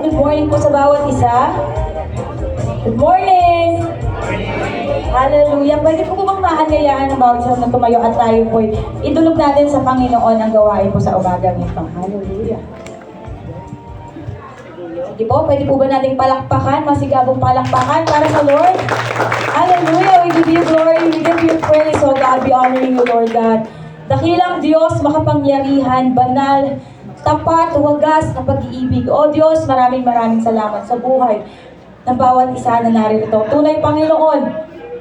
Good morning po sa bawat isa. Good morning! Hallelujah! Pwede po bang maanyayaan ng bawat isa na tumayo at tayo po idulog natin sa Panginoon ang gawain po sa umagang ito. Hallelujah! Sige po, pwede po ba nating palakpakan, masigabong palakpakan para sa Lord? Hallelujah! We give you glory, we give you praise, oh God, we honoring you, Lord God. Dakilang Diyos, makapangyarihan, banal, tapat, wagas na pag-iibig. O Diyos, maraming salamat sa buhay ng bawat isa na narito. Tunay, Panginoon,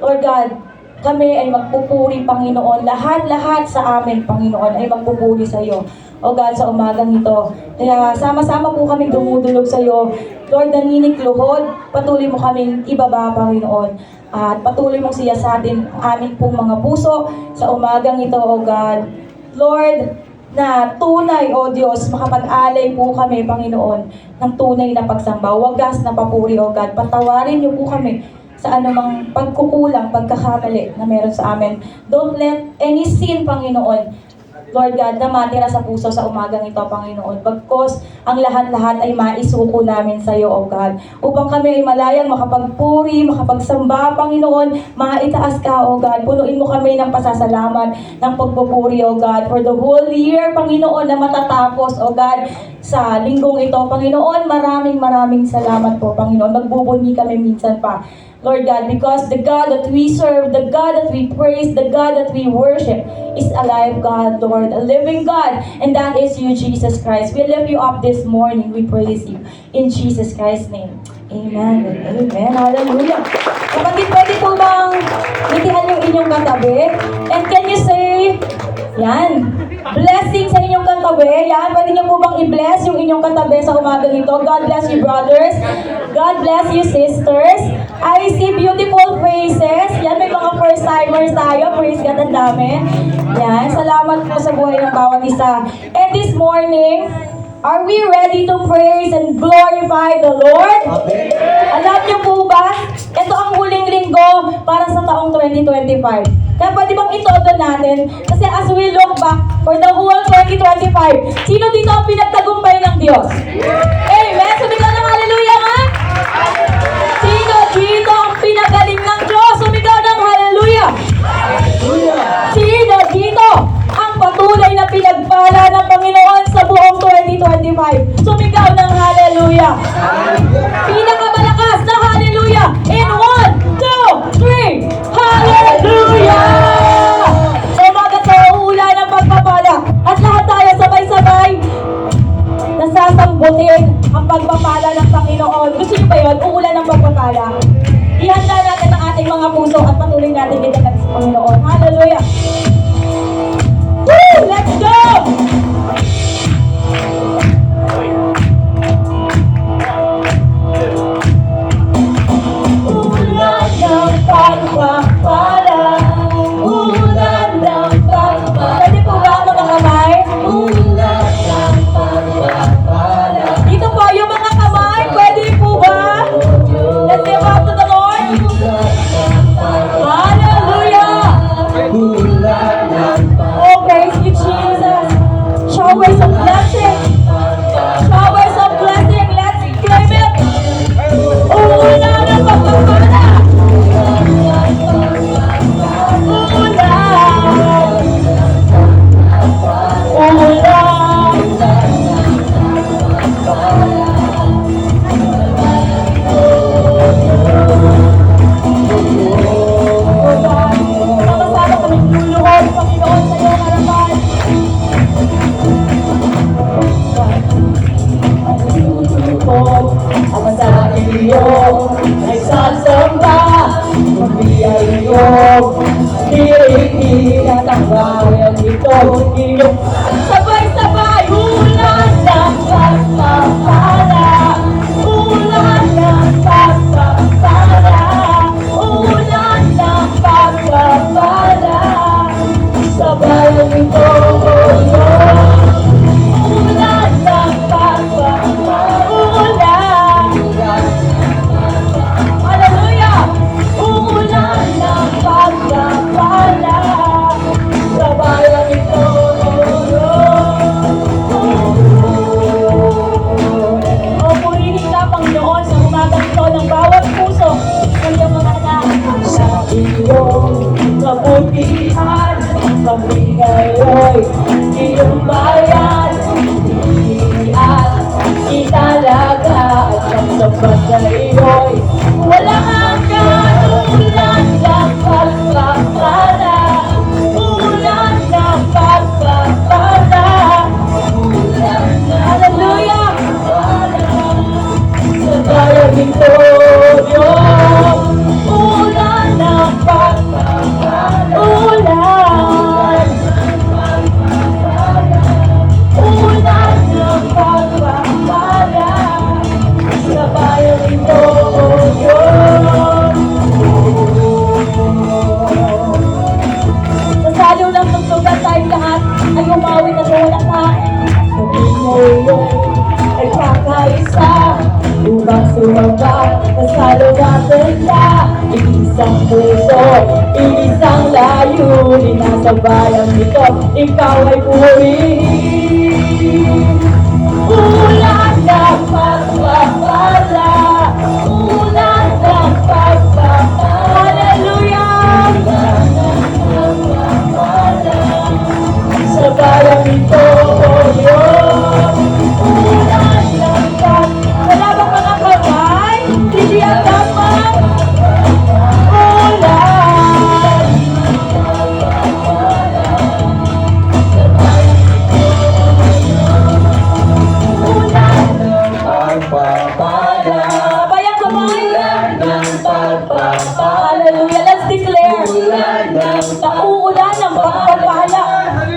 Lord God, kami ay magpupuri, Panginoon. Lahat sa amin, Panginoon, ay magpupuri sa iyo. O God, sa umagang ito. Kaya sama-sama po kami dumudulog sa iyo. Lord, naninikluhod, patuloy mo kaming ibaba, Panginoon. At patuloy mong siyasatin ang aming pong mga puso sa umagang ito, O God. Lord, na tunay, O Diyos, makapag-alay po kami, Panginoon, ng tunay na pagsamba, wagas na papuri, O God. Patawarin niyo po kami sa anumang pagkukulang, pagkakamali na meron sa amin. Don't let any sin, Panginoon, Lord God, na matira sa puso sa umagang ito, Panginoon. Bagkos ang lahat-lahat ay maisuko namin sa iyo, O God. Upang kami ay malayang makapagpuri, makapagsamba, Panginoon, maitaas ka, O God. Punuin mo kami ng pasasalamat, ng pagpupuri, O God. For the whole year, Panginoon, na matatapos, O God, sa linggong ito, Panginoon, maraming salamat po, Panginoon. Magbubunyi kami minsan pa, Lord God, because the God that we serve, the God that we praise, the God that we worship is alive God, Lord, a living God, and that is you, Jesus Christ. We lift you up this morning. We praise you in Jesus Christ's name. Amen and amen. Hallelujah. Kapatid, pwede po bang itihan yung inyong katabi? And can you say, yan, blessing sa inyong katabi. Yan, pwede niyo po bang i-bless yung inyong katabi sa umagang ito? God bless you, brothers. God bless you, sisters. I see beautiful faces. Yan, may mga first-timers tayo. Praise God, ang dami. Yan, salamat po sa buhay ng bawat isa. And this morning, are we ready to praise and glorify the Lord? Alam niyo po ba, ito ang huling linggo para sa taong 2025. Kaya pwede bang itodo natin? Kasi as we look back for the whole 2025, sino dito ang pinagtagumpay ng Diyos? Amen! Sumigaw ng hallelujah nga! Sino dito ang pinagaling ng Diyos? Sumigaw ng hallelujah! Sino dito ang patuloy na pinagpala ng Panginoon sa buong 2025? Sumigaw ng hallelujah! Pinakamalakas na hallelujah! In 1, 2, 3! Hallelujah! So umagat sa uula ng pagpapala at lahat tayo sabay-sabay nasasambutin ang pagpapala ng Panginoon. Gusto niyo ba yun? Uulan ng pagpapala. Ihanda natin ang ating mga puso at patuloy natin italag sa Panginoon. Hallelujah! Woo! Let's go! Ulan ng pagpapala, ulan ng pagpapala. Pwede po ba mga kamay? Ulan ng pagpapala. Dito po yung mga kamay, pwede po ba? Let's give up to the Lord. Hallelujah! Oh, praise you, Jesus. Showers of blessing. Showers of blessing. Let's claim it. Ulan ng pagpapala. Sabay-sabay, ulan ng pagpapala, ulan ng pagpapala, ulan ng pagpapala, sabay ito, ulan ng pagpapala, hallelujah, ulan ng pagpapala, sabay ito, ng bawat puso ng iyong mga anak. Sa iyong kabutihan, kami ngayon, iyong bayan, at italaga at magsabat sa iyo'y walang hanggan, ulan ng pagpapala, ulan ng pagpapala, hallelujah, sa bayang ito, Diyos, ulan ng pagpapala, ulan ng pagpapala, sa bayang ito, Diyos. Sa salo ng tugtugan tayong lahat ay umawit at walang hain. Sa Pinoy ay kakaisa, upang sumamba, kasalo natin na iisang puso, iisang layunin na sa bayang ito, ikaw ay purihin. Ulan ng pagpapala, ulan ng pagpapala, hallelujah, ulan ng pagpapala, sa bayang ito, O Diyos, ulan ng pagpapala. Wala bang mga kamay? Hindi ang dapat. Ulan. Ulan ng Pagpapala bayang kamay. Hallelujah. Let's declare. Nauulan ng pagpapala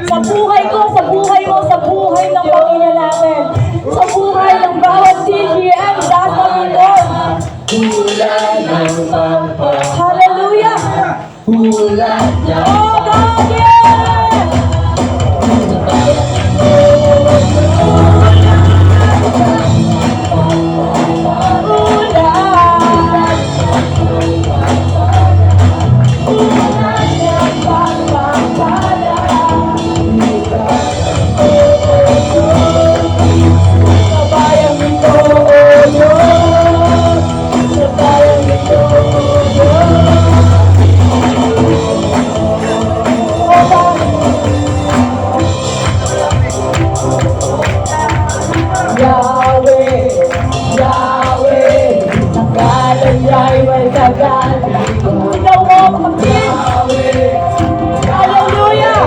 sa buhay ko, sa buhay mo, sa buhay ng pamilya natin, sa buhay ng bawat CGM, Daza Lord. Ulan ng pagpapala, Hallelujah. ulan ng Oh God, yeah! Yahweh, Yahweh, ang kalan niya'y may tagal. Ikaw mo, kapatid. Hallelujah!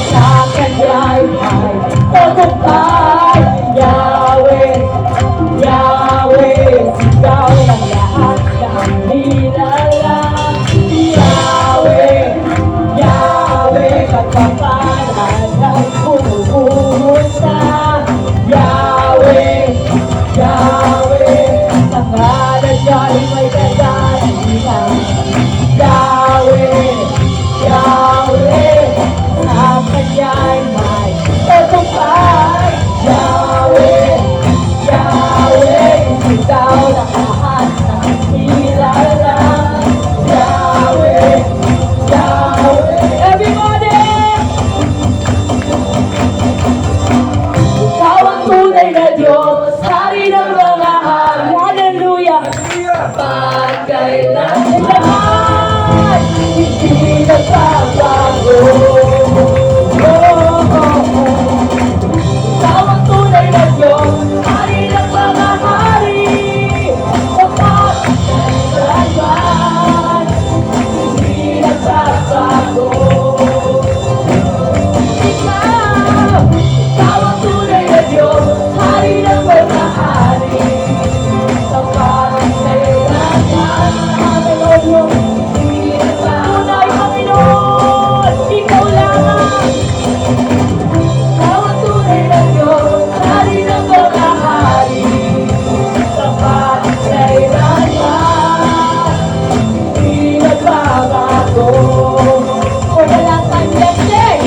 Sa Kanya'y may tagumpay. Yahweh, Yahweh, sigaw ng lahat ng nilalang. Yahweh, Yahweh, pagpapalaan ng bumubuhusa. Yahweh, Yahweh, sa ngalan niya'y may kadahilan. Yahweh, Yahweh, sa Kanya'y may tagumpay. Yahweh, Yahweh, ikaw na lahat ng kilala. Yahweh, Yahweh, everybody! Ikaw ang tunay na Diyos, hari ng mga hari. Hallelujah! Pagkailan lahat, hindi nagbabago. Ikaw ang tunay na Diyos, hari ng mga hari. Pagkailan hindi nagbabago. Ikaw ang tunay na Diyos, hari ng mga hari. Sa parang kailangan, Panginoon, tunay Panginoon, ikaw lang. Ikaw ang tunay na Diyos, hari ng mga hari. Sa parang kailangan, hindi nagbabago. Walang kanyang.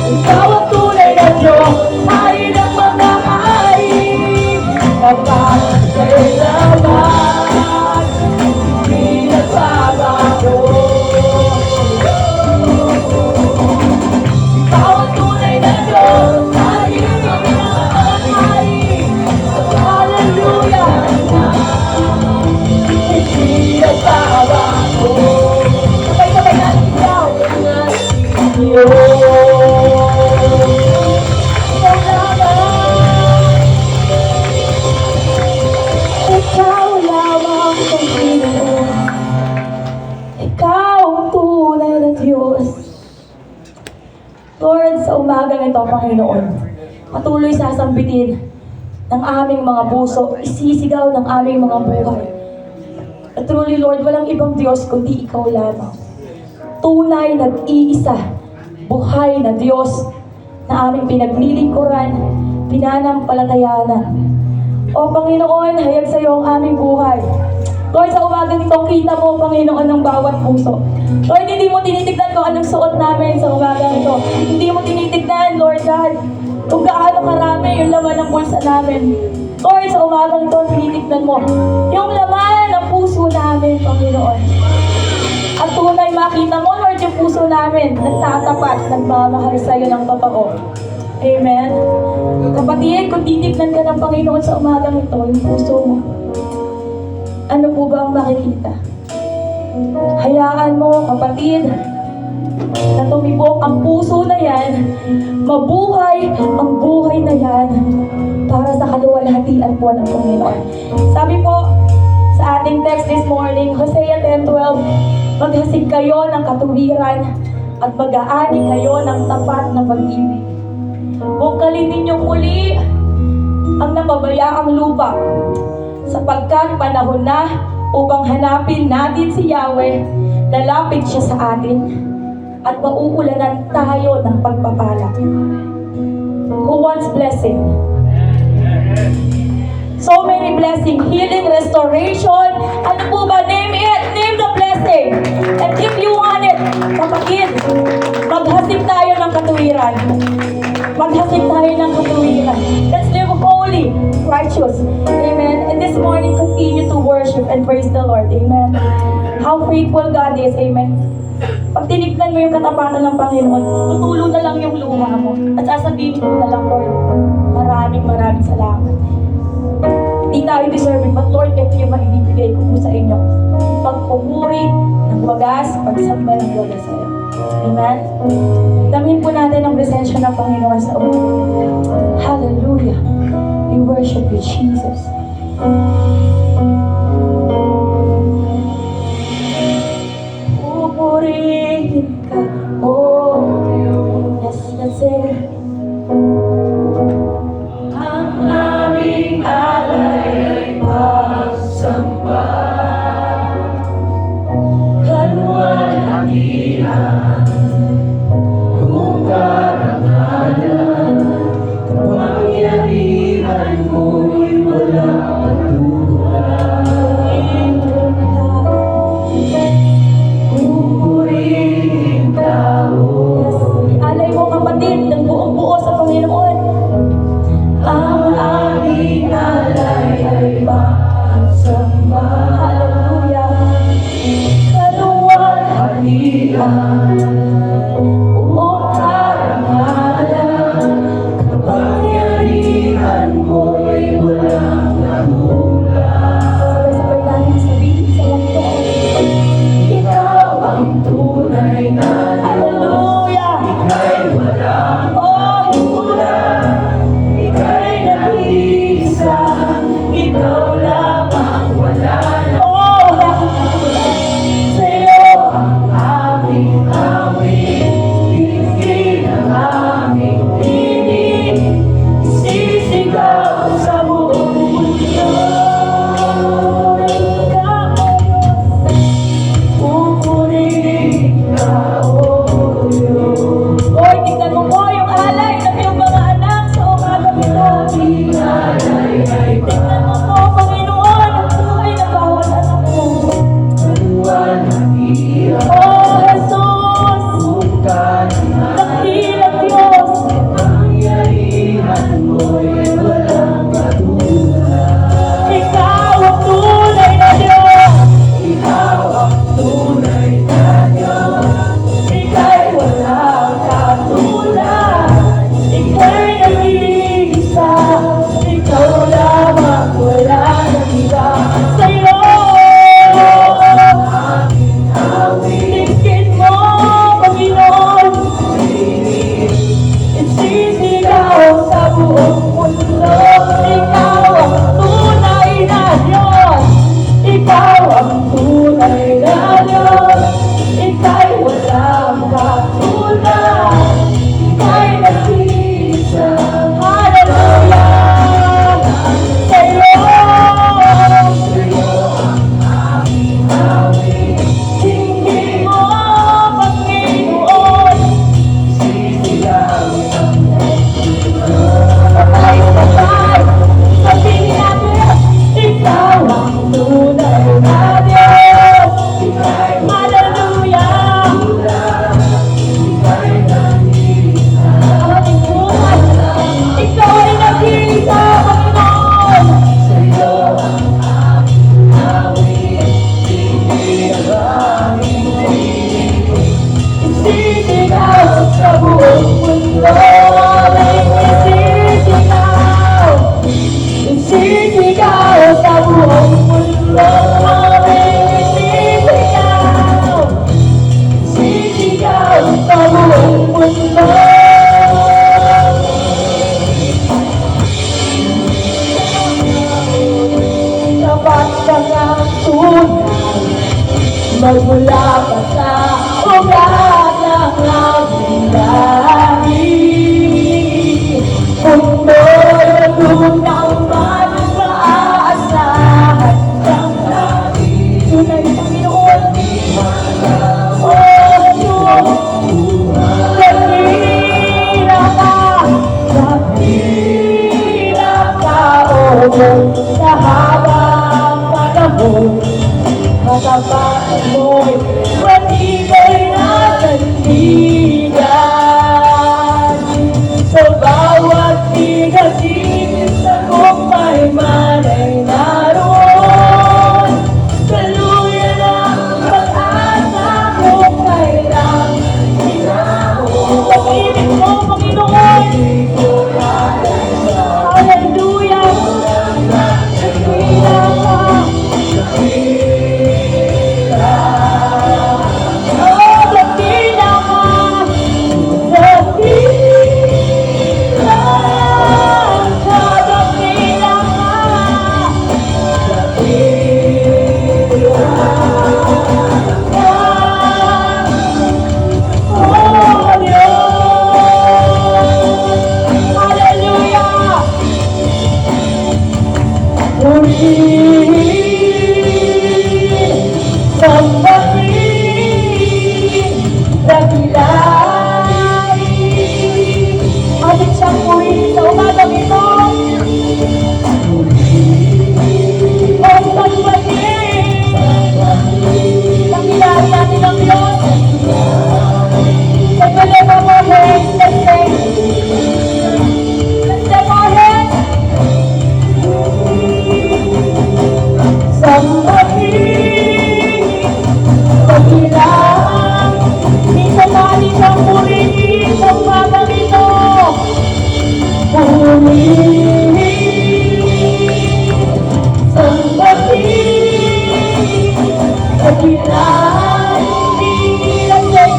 Ikaw ang tunay na Diyos, hari ng mga hari. Kapag kailangan, hindi nagbabago. Ikaw ang tunay na Diyos, hari ng mga hari. Hallelujah! ito, Panginoon, patuloy sasambitin ng aming mga puso, isisigaw ng aming mga buhay. At truly, Lord, walang ibang Diyos kundi Ikaw lamang. Tunay, nag-iisa, buhay na Diyos na aming pinaglilingkuran, pinanampalatayanan. O Panginoon, hayag sa iyo ang aming buhay. Lord, sa umagang ito, kita mo, Panginoon, ng bawat puso. Lord, hindi mo tinitignan kung anong suot namin sa umagang ito. Hindi mo tinitignan, Lord God, kung gaano karami yung laman ng bulsa namin. Lord, sa umagang ito, tinitignan mo yung laman ng puso namin, Panginoon. At tunay makita mo, Lord, yung puso namin, nagtatapat, nagmamahal sa iyo ng totoo. Amen. Kapatid, kung titignan ka ng Panginoon sa umagang ito, yung puso mo, ano po ba ang makikita? Hayaan mo, kapatid, na tumibok ang puso na yan, mabuhay ang buhay na yan para sa kaluwalhatian po ng Panginoon. Sabi po sa ating text this morning, Hosea 10:12, maghasig kayo ng katuwiran at mag-aani kayo ng tapat na pag-ibig. Bungkalin ninyong muli ang napabayaang lupa, sapagkat panahon na upang hanapin natin si Yahweh, lalapit siya sa atin at mauulanan tayo ng pagpapala. Who wants blessing? So many blessing, healing, restoration. Ano po ba? Name it. Name the blessing. And if you want it, kapatid, maghasik tayo ng katuwiran. Maghasik tayo ng katuwiran. Let's live holy, righteous. Amen. And this morning, continue to worship and praise the Lord. Amen. How faithful God is. Amen. Pag tinignan mo yung katapatan ng Panginoon, tutulo na lang yung luha mo. At sasabihin mo na lang, Lord, maraming salamat. Hindi tayo deserving, but Lord, ito yung maibibigay ko po sa inyo. Pagpupuri ng wagas, pagsamba ng wagas sa iyo. Amen? Damin po natin ang presensya ng Panginoon sa ulo. Hallelujah. We worship you, Jesus. Pupurihin ka, oh, yes, that's it. Ang aming alay ay pagsamba, kaluwalhatian, Kung karangalan, kapangyarihan mo'y walang aming sisigaw sa buong mundo. Sapat kang tunay, magmula pa sa ugat ng aming langit. Mundo'y tunaw man maaasahan ng langit. Tunay ng Panginoon, oh Diyos, dakila ka, oh sa habang panahon. Matamaan mo'y matibay na sandigan. Sa bawat tigasin sa kumpay man ay naroon. Kaluyan ang pag-asa kung kailang hinahon. Pag-ibig mo, Panginoon, hallelujah, dakila ka. Ating siyang purihin sa umagang ito. Ang pagbating, dakilahin natin ang Diyos. Let's lift up our hands, let's sing. Let's lift our hands. Sambahin, dakilahan, minsan natin siyang purihin sa umagang ito. Purihin, sambahin, dakilahan, let's sing.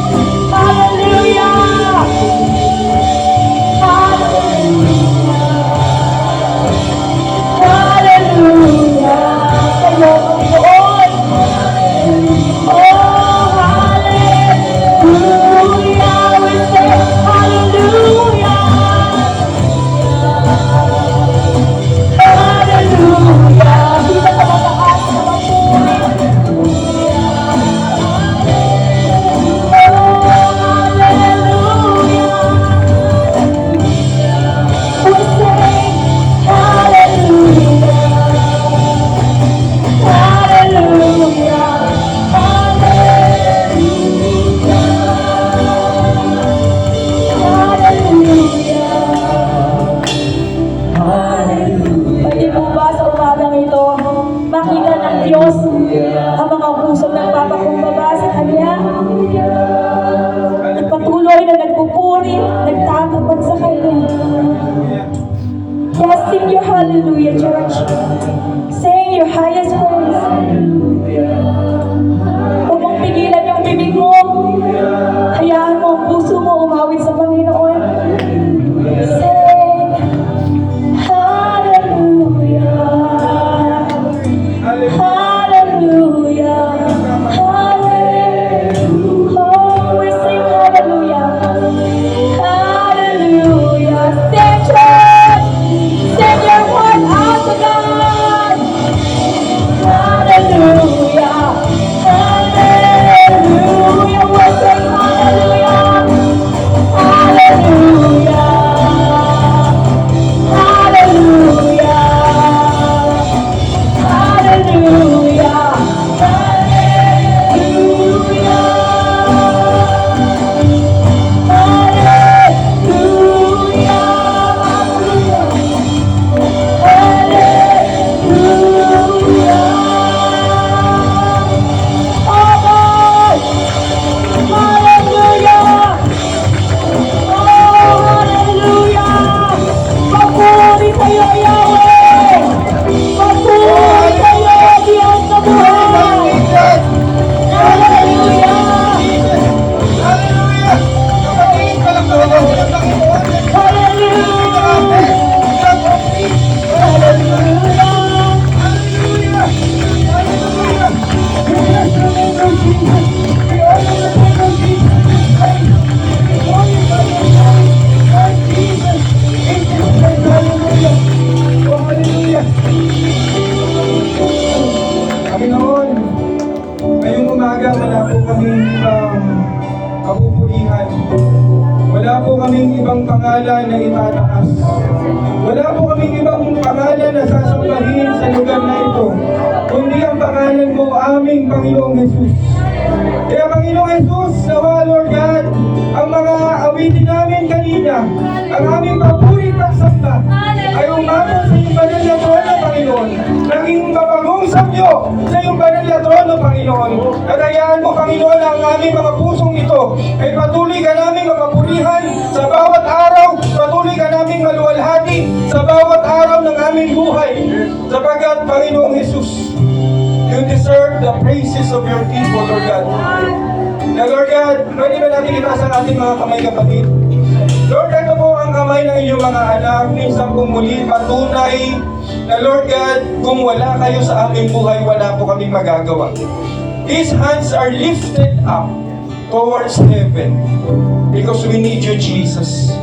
Hallelujah! Hallelujah! Hallelujah! Kayo ang Panginoon! Oh, hallelujah! We say hallelujah! Hallelujah! Pinakamataas na papuri! Pwede po ba sa umagang ito makita ng Diyos ang mga pusong nagpapakumbaba sa Kanya? Patuloy na nagpupuri, nagtatapat sa Kanya. Yes, sing your hallelujah, church. Sing your highest praise. Huwag mong pigilan yung bibig mo. Hayaan mo ang puso mo umawit sa Panginoon. Sing hallelujah. Hallelujah. Hallelujah. Oh, we sing hallelujah. Hallelujah. Sing, church. Sing your heart out to God. Hallelujah. Hallelujah. We sing hallelujah. Hallelujah. Hallelujah. Hallelujah. Papuri sa'yo, Yahweh! Papuri sa'yo, kaming ibang pangalan na itataas. Wala po kaming ibang pangalan na sasambahin sa lugar na ito, kundi ang pangalan mo, aming Panginoong Jesus. Kaya Panginoong Jesus, nawa Lord God, ang mga awitin namin kanina, ang aming paborit pagsamba, ay umabot sa iyong banal na trono, Panginoon. Naging mapagong samyo sa iyong banal na trono, Panginoon. At hayaan mo, Panginoon, ang aming mga pusong ito ay patuloy ka namin mapapurihan sa bawat araw, patuloy ka namin maluwalhati sa bawat araw ng aming buhay. Sapagkat, Panginoong Jesus, you deserve the praises of your people, Lord God. Na Lord God, pwede ba natin itaas ang ating mga kamay, kapatid? Lord, ito po ang kamay ng iyong mga anak. Minsan kung muli patunay na Lord God, kung wala kayo sa aming buhay, wala po kaming magagawa. These hands are lifted up towards heaven because we need you, Jesus.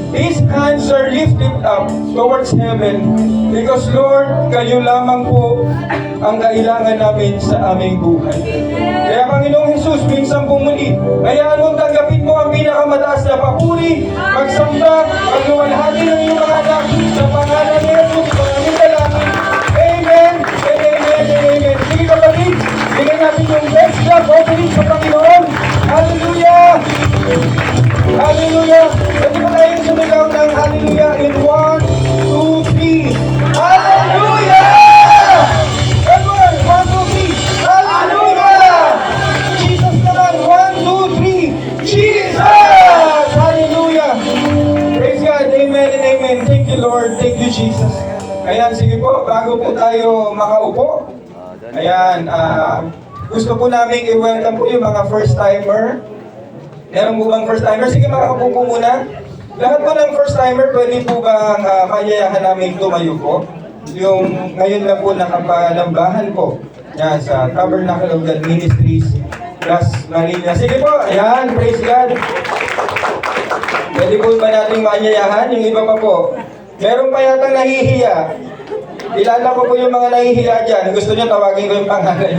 These hands are lifted up towards heaven because Lord, kayo lamang po ang kailangan namin sa aming buhay. Kaya Panginoong Jesus, minsan po muli, hayaan mong tanggapin mo ang pinakamataas na papuri, pagsamba, pagluwalhati ng iyong mga anak sa pangalan ni Jesus, sa aming dalangin. Amen and amen and amen. Sige kapatid, bigyan natin yung best clap offering sa Panginoon. Hallelujah! Hallelujah! Pwede mo tayong sumigaw ng hallelujah in 1, 2, 3. Hallelujah! Everyone, 1, 2, 3. Hallelujah! Jesus naman, 1, 2, 3. Jesus! Hallelujah! Praise God, amen and amen. Thank you, Lord. Thank you, Jesus. Ayan, sige po, bago po tayo makaupo. Ayan, gusto po namin i-welcome po yung mga first-timer. Meron po bang first-timer? Sige, makaupo po muna. Lahat po ng first-timer, pwede po bang mayayahan namin tumayo po? Yung ngayon lang po nakapalambahan po. Yan, sa Tabernacle of God Ministries, Las Marinas. Sige po, ayan, praise God. Pwede po ba natin mayayahan? Yung iba pa po. Meron pa yatang nahihiya. Kilala ko po yung mga nahihiya dyan. Gusto nyo tawagin ko yung pangalan.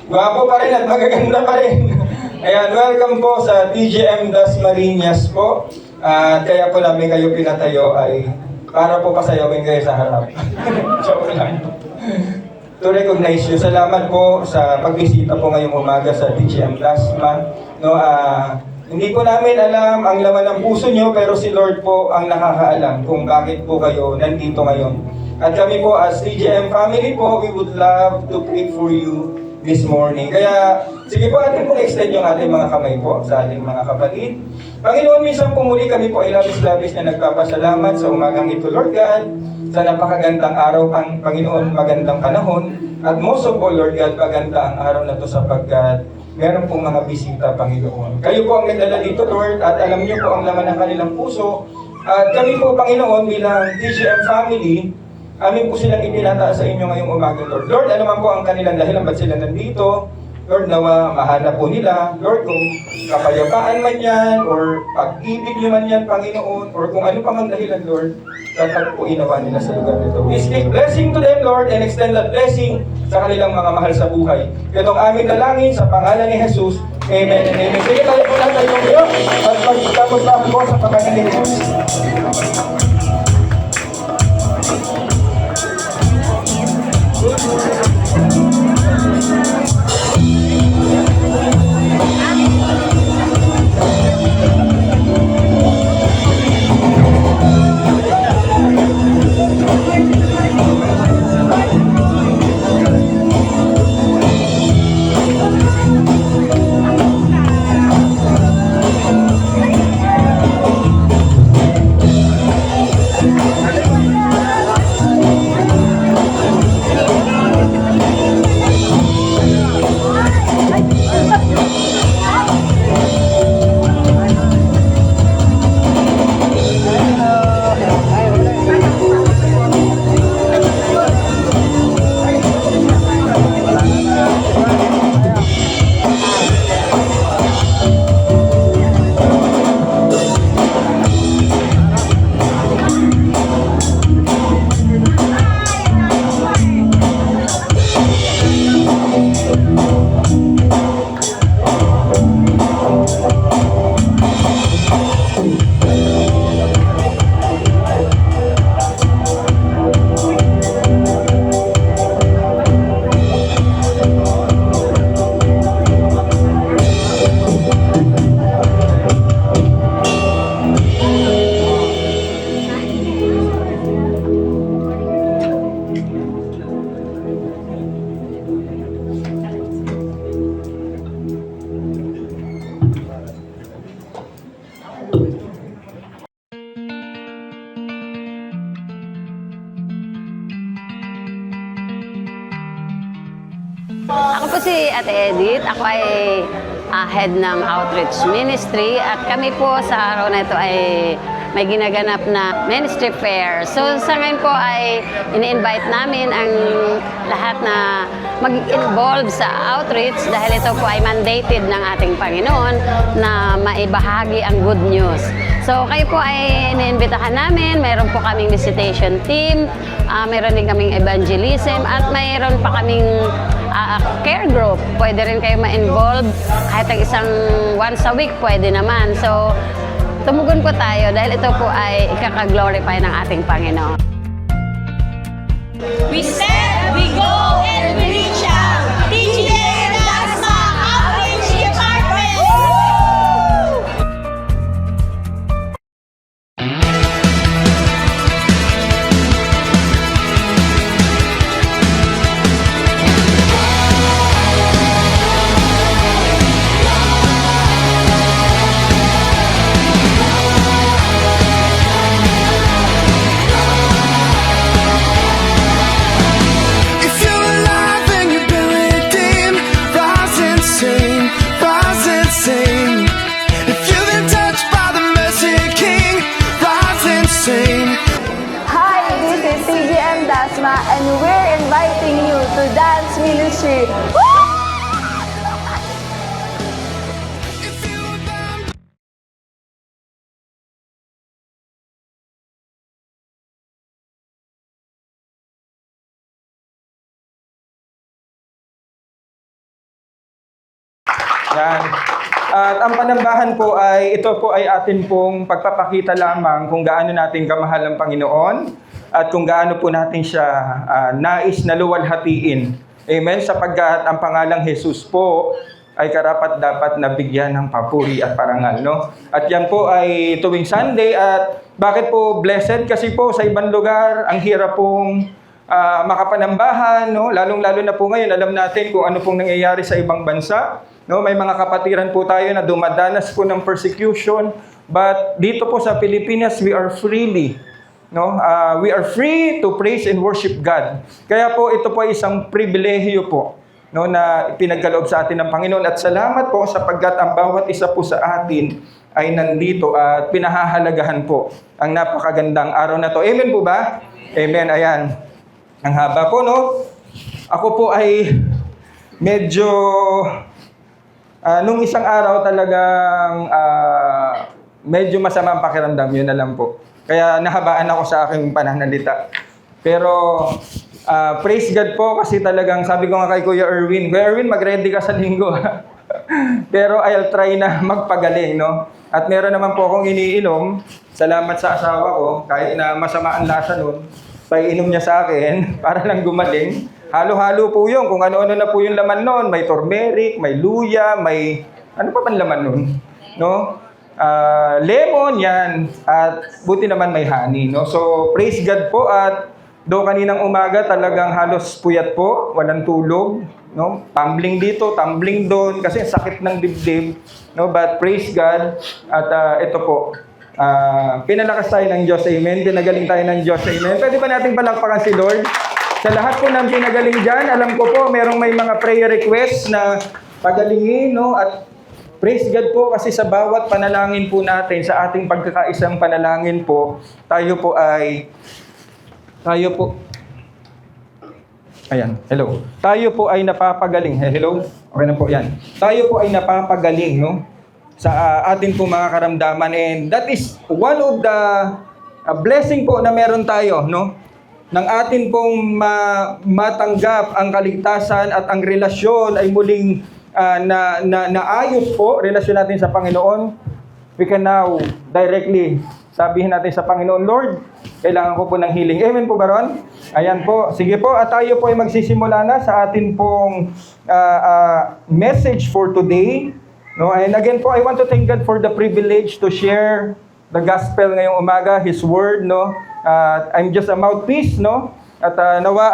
Gwapo pa rin at magaganda pa rin. Ayan, welcome po sa TGM Das Marinas po. Kaya po namin kayo pinatayo ay para po pasayawin kayo sa harap. Joke lang. To recognize you. Salamat po sa pagbisita po ngayong umaga sa TGM Dasma. No, hindi po namin alam ang laman ng puso nyo, pero si Lord po ang nakakaalam kung bakit po kayo nandito ngayon. At kami po as TGM family po, we would love to pray for you this morning. Kaya, sige po, atin pong extend yung ating mga kamay po sa ating mga kapatid. Panginoon, minsan po muli kami po ay labis-labis na nagpapasalamat sa umagang ito, Lord God, sa napakagandang araw, Panginoon, magandang panahon, at most of all, Lord God, maganda ang araw na to sapagkat meron pong mga bisita, Panginoon. Kayo po ang nagdala dito, Lord, at alam niyo po ang laman ng kanilang puso. At kami po, Panginoon, bilang TGM family, amin po silang itinataas sa inyo ngayong umaga, Lord. Lord, ano man po ang kanilang dahilan ba't sila nandito? Lord, nawa mahanap po nila. Lord, kung kapayapaan man yan, or pag-ibig nyo man yan, Panginoon, or kung ano pa man dahilan, Lord, tatag po inawa nila sa lugar nito. We speak blessing to them, Lord, and extend that blessing sa kanilang mga mahal sa buhay. Itong aming dalangin sa pangalan ni Jesus. Amen and amen. Sige tayo po natin yung iyo, at magtapos na po sa pangalan ni Jesus. Ako po si Ate Edith. Ako ay head ng Outreach Ministry at kami po sa araw na ito ay may ginaganap na ministry fair. So sa ngayon po ay ini-invite namin ang lahat na mag-involve sa outreach dahil ito po ay mandated ng ating Panginoon na maibahagi ang good news. So kayo po ay iniimbitahan namin, mayroon po kaming visitation team, mayroon din kaming evangelism at mayroon pa kaming care group. Pwede rin kayo ma-involve kahit ang isang once a week pwede naman. So tumugon po tayo dahil ito po ay ikaka-glorify ng ating Panginoon. We stand, we go, and we reach out. TGA Dasma Outreach Department! If you're alive and you've been redeemed, rise and sing, rise and sing. If you've been touched by the mercy King, rise and sing. Hi, this is TGM Dasma and we're inviting you to dance ministry. If you were bound Yan. At ang panambahan po ay, ito po ay atin pong pagpapakita lamang kung gaano natin kamahal ang Panginoon at kung gaano po natin siya nais na luwalhatiin. Amen? Sapagkat ang pangalang Jesus po ay karapat-dapat na bigyan ng papuri at parangal, no? At yan po ay tuwing Sunday. At bakit po blessed? Kasi po sa ibang lugar, ang hirap pong makapanambahan, no? Lalong-lalo na po ngayon, alam natin kung ano pong nangyayari sa ibang bansa. No, may mga kapatiran po tayo na dumadanas po ng persecution, but dito po sa Pilipinas we are freely, no? We are free to praise and worship God. Kaya po ito po ay isang pribilehiyo po, no, na pinagkaloob sa atin ng Panginoon, at salamat po sapagkat ang bawat isa po sa atin ay nandito at pinahahalagahan po ang napakagandang araw na to. Amen po ba? Amen. Ayan. Ang haba po, no? Ako po ay medyo nung isang araw talagang medyo masama ang pakiramdam, yun na lang po. Kaya nahabaan ako sa aking pananalita. Pero praise God po kasi talagang sabi ko nga kay Kuya Erwin, mag-ready ka sa linggo. Pero I'll try na magpagaling, no? At meron naman po akong iniinom, salamat sa asawa ko, kahit na masama ang lasa nun, paiinom niya sa akin para lang gumaling. Halo-halo po yun, kung ano-ano na po yung laman nun. May turmeric, may luya, may... Ano pa bang laman nun? No? Lemon, yan. At buti naman may honey, no? So, praise God po. At do kaninang umaga talagang halos puyat po, walang tulog, no? Tumbling dito, tumbling doon, kasi sakit ng dibdib, no? But praise God. At ito po, pinalakas tayo ng Diyos, amen. Pinagaling tayo ng Diyos, amen. Pwede ba natin palakpakan si Lord? Sa lahat po ng pinagaling dyan, alam ko po, merong may mga prayer requests na pagalingin, no? At praise God po kasi sa bawat panalangin po natin, sa ating pagkakaisang panalangin po, tayo po, ayan, hello. Tayo po ay napapagaling. Hello? Okay na po yan. Tayo po ay napapagaling, no? Sa atin po mga karamdaman. And that is one of the blessing po na meron tayo, no? Nang atin pong matanggap ang kaligtasan at ang relasyon ay muling naayos po, relasyon natin sa Panginoon, we can now directly sabihin natin sa Panginoon, Lord, kailangan ko po ng healing. Amen po ba ron? Ayan po. Sige po, at tayo po ay magsisimula na sa atin pong message for today. No? And again po, I want to thank God for the privilege to share the gospel ngayong umaga, His Word, no? I'm just a mouthpiece, no? At nawa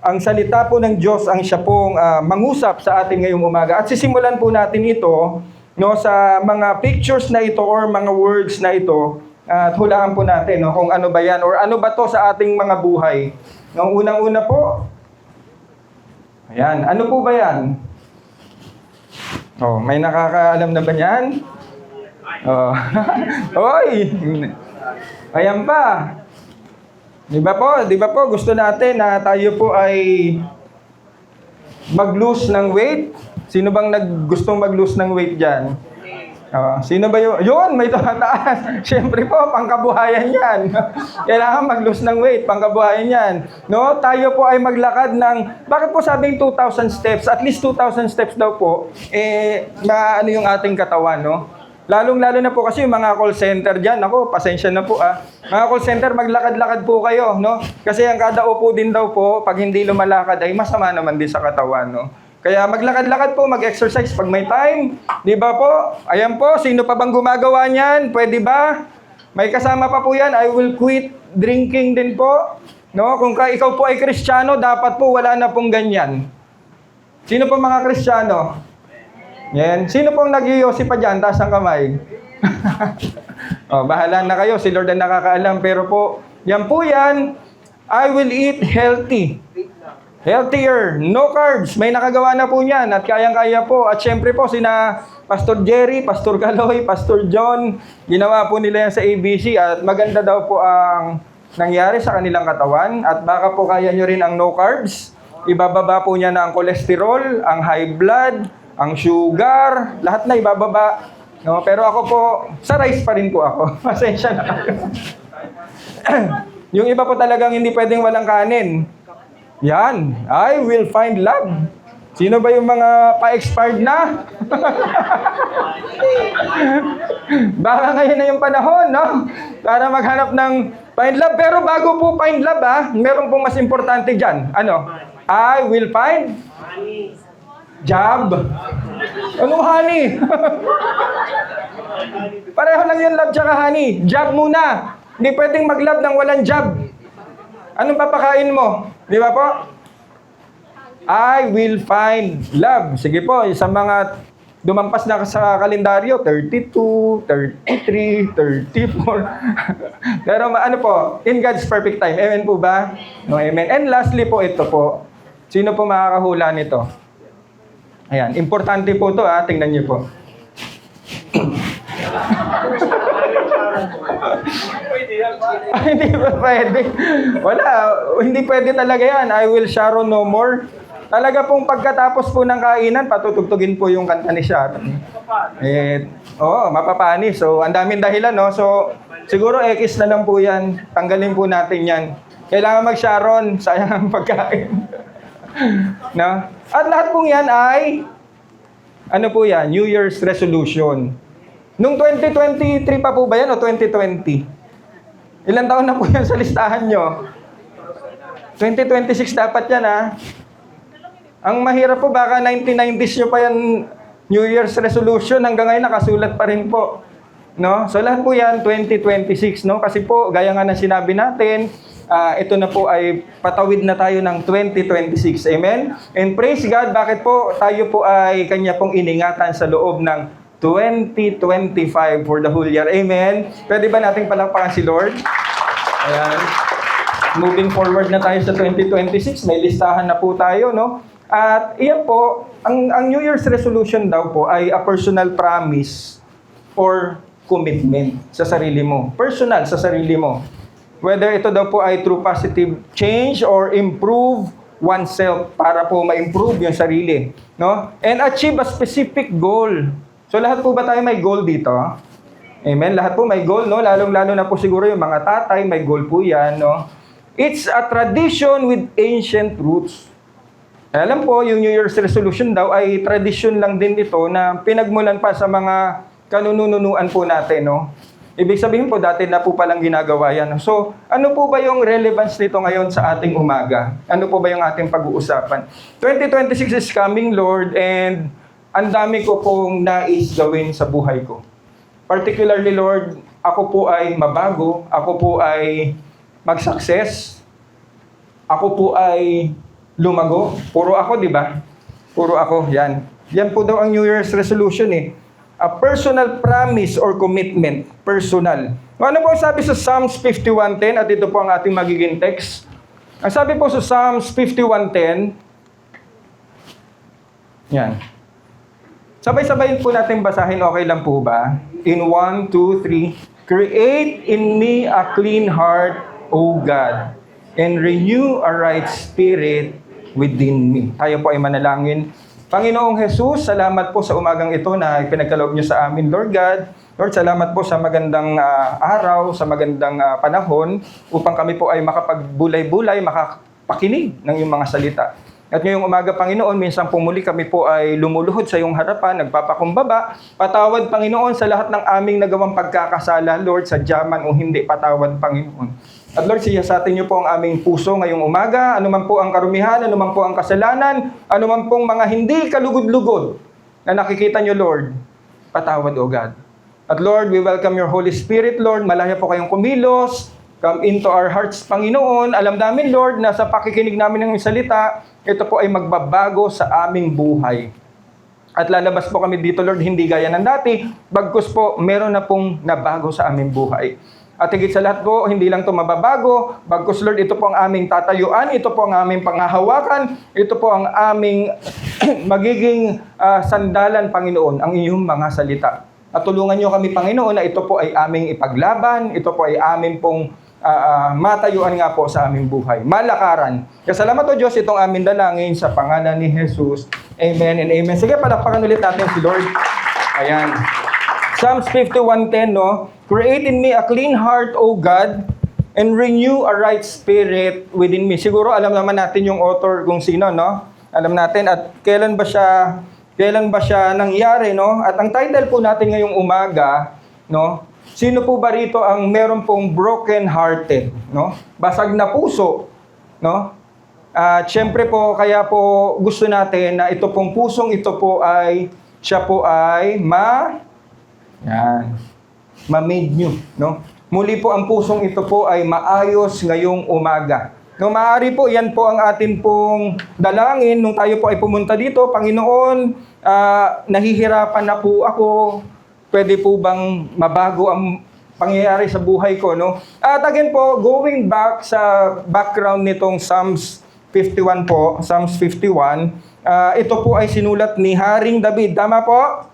ang salita po ng Diyos ang siya pong mangusap sa atin ngayong umaga. At sisimulan po natin ito, no, sa mga pictures na ito or mga words na ito. At hulaan po natin, no, kung ano ba yan or ano ba to sa ating mga buhay. No, unang-una po, Ayan, ano po ba yan? Oh, may nakakaalam na ba yan? Oh. Oy! Ayan pa. Di ba po, gusto natin na tayo po ay mag-lose ng weight? Sino bang gustong mag-lose ng weight dyan? Sino ba yun? Yun, may tumataas. Siyempre po, pangkabuhayan yan. Kailangan mag-lose ng weight, pangkabuhayan yan. No? Tayo po ay maglakad ng, bakit po sabing 2,000 steps? At least 2,000 steps daw po, na ano yung ating katawan, no? Lalong-lalo na po kasi yung mga call center dyan. Ako, pasensya na po Mga call center, maglakad-lakad po kayo, no? Kasi ang kada upo din daw po, pag hindi lumalakad ay masama naman din sa katawan, no? Kaya maglakad-lakad po, mag-exercise pag may time. Di ba po? Ayan po, sino pa bang gumagawa niyan? Pwede ba? May kasama pa po yan, I will quit drinking din po. No? Kung ikaw po ay Kristiyano, dapat po wala na pong ganyan. Sino po mga Kristiyano? Yan. Sino pong nag-iyosi pa dyan? Taas ang kamay. Bahala na kayo. Si Lord ang nakakaalam. Pero po, yan po yan. I will eat healthy. Healthier. No carbs. May nakagawa na po niyan. At kayang-kaya po. At syempre po, sina Pastor Jerry, Pastor Galoy, Pastor John, ginawa po nila yan sa ABC. At maganda daw po ang nangyari sa kanilang katawan. At baka po kaya nyo rin ang no carbs. Ibababa po niya na ang cholesterol, ang high blood, ang sugar, lahat na ibababa. No, pero ako po, sa rice pa rin po ako. Pasensya na kayo. Yung iba po talagang hindi pwedeng walang kanin. Yan, I will find love. Sino ba yung mga pa-expired na? Baka ngayon na yung panahon, no? Para maghanap ng find love. Pero bago po find love, meron pong mas importante dyan. Ano? I will find job. Anong honey? Pareho lang yung love tsaka honey. Job muna. Hindi pwedeng mag-love nang walang job. Anong papakain mo? Di ba po? I will find love. Sige po, sa mga dumampas na sa kalendaryo, 32, 33, 34. Pero ano po, in God's perfect time. Amen po ba? No, amen. And lastly po, ito po. Sino po makakahula nito? Ayan, importante po ito tingnan niyo po. Hindi ba pwede? Wala, hindi pwede talaga yan. I will Sharon no more. Talaga pong pagkatapos po ng kainan, patutugtugin po yung kanta ni Sharon. Mapapani. So, ang daming dahilan, no? So, siguro X na lang po yan. Tanggalin po natin yan. Kailangan mag-Sharon. Sayang ang pagkain. No? At lahat pong yan ay, ano po yan? New Year's resolution. Nung 2023 pa po ba yan o 2020? Ilang taon na po yan sa listahan nyo? 2026 dapat yan Ang mahirap po, baka 1990s nyo pa yan New Year's resolution, hanggang ngayon nakasulat pa rin po. No? So lahat po yan, 2026, no? Kasi po, gaya nga ng sinabi natin, ito na po ay patawid na tayo ng 2026. Amen? And praise God, bakit po tayo po ay kanya pong iningatan sa loob ng 2025 for the whole year. Amen? Pwede ba nating palakpakan si Lord? Ayan. Moving forward na tayo sa 2026, may listahan na po tayo, no? At iyan po, ang New Year's resolution daw po ay a personal promise or commitment sa sarili mo. Personal sa sarili mo. Whether ito daw po ay through positive change or improve oneself para po ma-improve yung sarili. No? And achieve a specific goal. So lahat po ba tayo may goal dito? Amen? Lahat po may goal, no? Lalong-lalo na po siguro yung mga tatay, may goal po yan, no? It's a tradition with ancient roots. Alam po, yung New Year's resolution daw ay tradition lang din ito na pinagmulan pa sa mga kanununuan po natin, no? Ibig sabihin po, dati na po palang ginagawa yan. So, ano po ba yung relevance nito ngayon sa ating umaga? Ano po ba yung ating pag-uusapan? 2026 is coming, Lord, and ang dami ko pong nais gawin sa buhay ko. Particularly, Lord, ako po ay mabago, ako po ay mag-success, ako po ay lumago. Puro ako, di ba? Puro ako, yan. Yan po daw ang New Year's resolution A personal promise or commitment. Personal. Ano po ang sabi sa Psalms 51:10? At ito po ang ating magiging text. Ang sabi po sa Psalms 51:10, Yan. Sabay-sabayin po natin basahin, okay lang po ba? In 1, 2, 3. Create in me a clean heart, O God, and renew a right spirit within me. Tayo po ay manalangin. Panginoong Jesus, salamat po sa umagang ito na pinagkaloob niyo sa amin, Lord God. Lord, salamat po sa magandang araw, sa magandang panahon upang kami po ay makapagbulay-bulay, makapakinig ng iyong mga salita. At ngayong umaga, Panginoon, minsan po muli kami po ay lumuluhod sa iyong harapan, nagpapakumbaba. Patawad, Panginoon, sa lahat ng aming nagawang pagkakasala, Lord, sa sadyaman o hindi, patawad, Panginoon. At Lord, siyasatin niyo po ang aming puso ngayong umaga, anuman po ang karumihan, anuman po ang kasalanan, anuman pong mga hindi kalugod-lugod na nakikita niyo, Lord, patawad, O God. At Lord, we welcome your Holy Spirit, Lord, malaya po kayong kumilos, come into our hearts, Panginoon. Alam namin, Lord, na sa pakikinig namin ng salita, ito po ay magbabago sa aming buhay. At lalabas po kami dito, Lord, hindi gaya ng dati, bagkus po, meron na pong nabago sa aming buhay. At higit sa lahat po, hindi lang ito mababago, bagkus, Lord, ito po ang aming tatayuan, ito po ang aming panghahawakan, ito po ang aming magiging sandalan, Panginoon, ang iyong mga salita. At tulungan niyo kami, Panginoon, na ito po ay aming ipaglaban, ito po ay aming pong matayuan nga po sa aming buhay. Malakaran. Kasalamat o Diyos, itong aming dalangin sa pangalan ni Jesus. Amen and amen. Sige, palakpakan ulit natin si Lord. Ayan. Psalms 51:10, no? Create in me a clean heart, O God, and renew a right spirit within me. Siguro alam naman natin yung author kung sino, no? Alam natin at kailan ba siya nangyari, no? At ang title po natin ngayong umaga, no? Sino po ba rito ang meron pong broken hearted, no? Basag na puso, no? Siyempre po, kaya po gusto natin na ito pong pusong ito po ay siya po ay ma-made new, no? Muli po ang pusong ito po ay maayos ngayong umaga. No, maaari po, yan po ang atin pong dalangin nung tayo po ay pumunta dito. Panginoon, nahihirapan na po ako. Pwede po bang mabago ang pangyayari sa buhay ko, no? At again po, going back sa background nitong Psalms 51 po, Psalms 51, ito po ay sinulat ni Haring David. Tama po?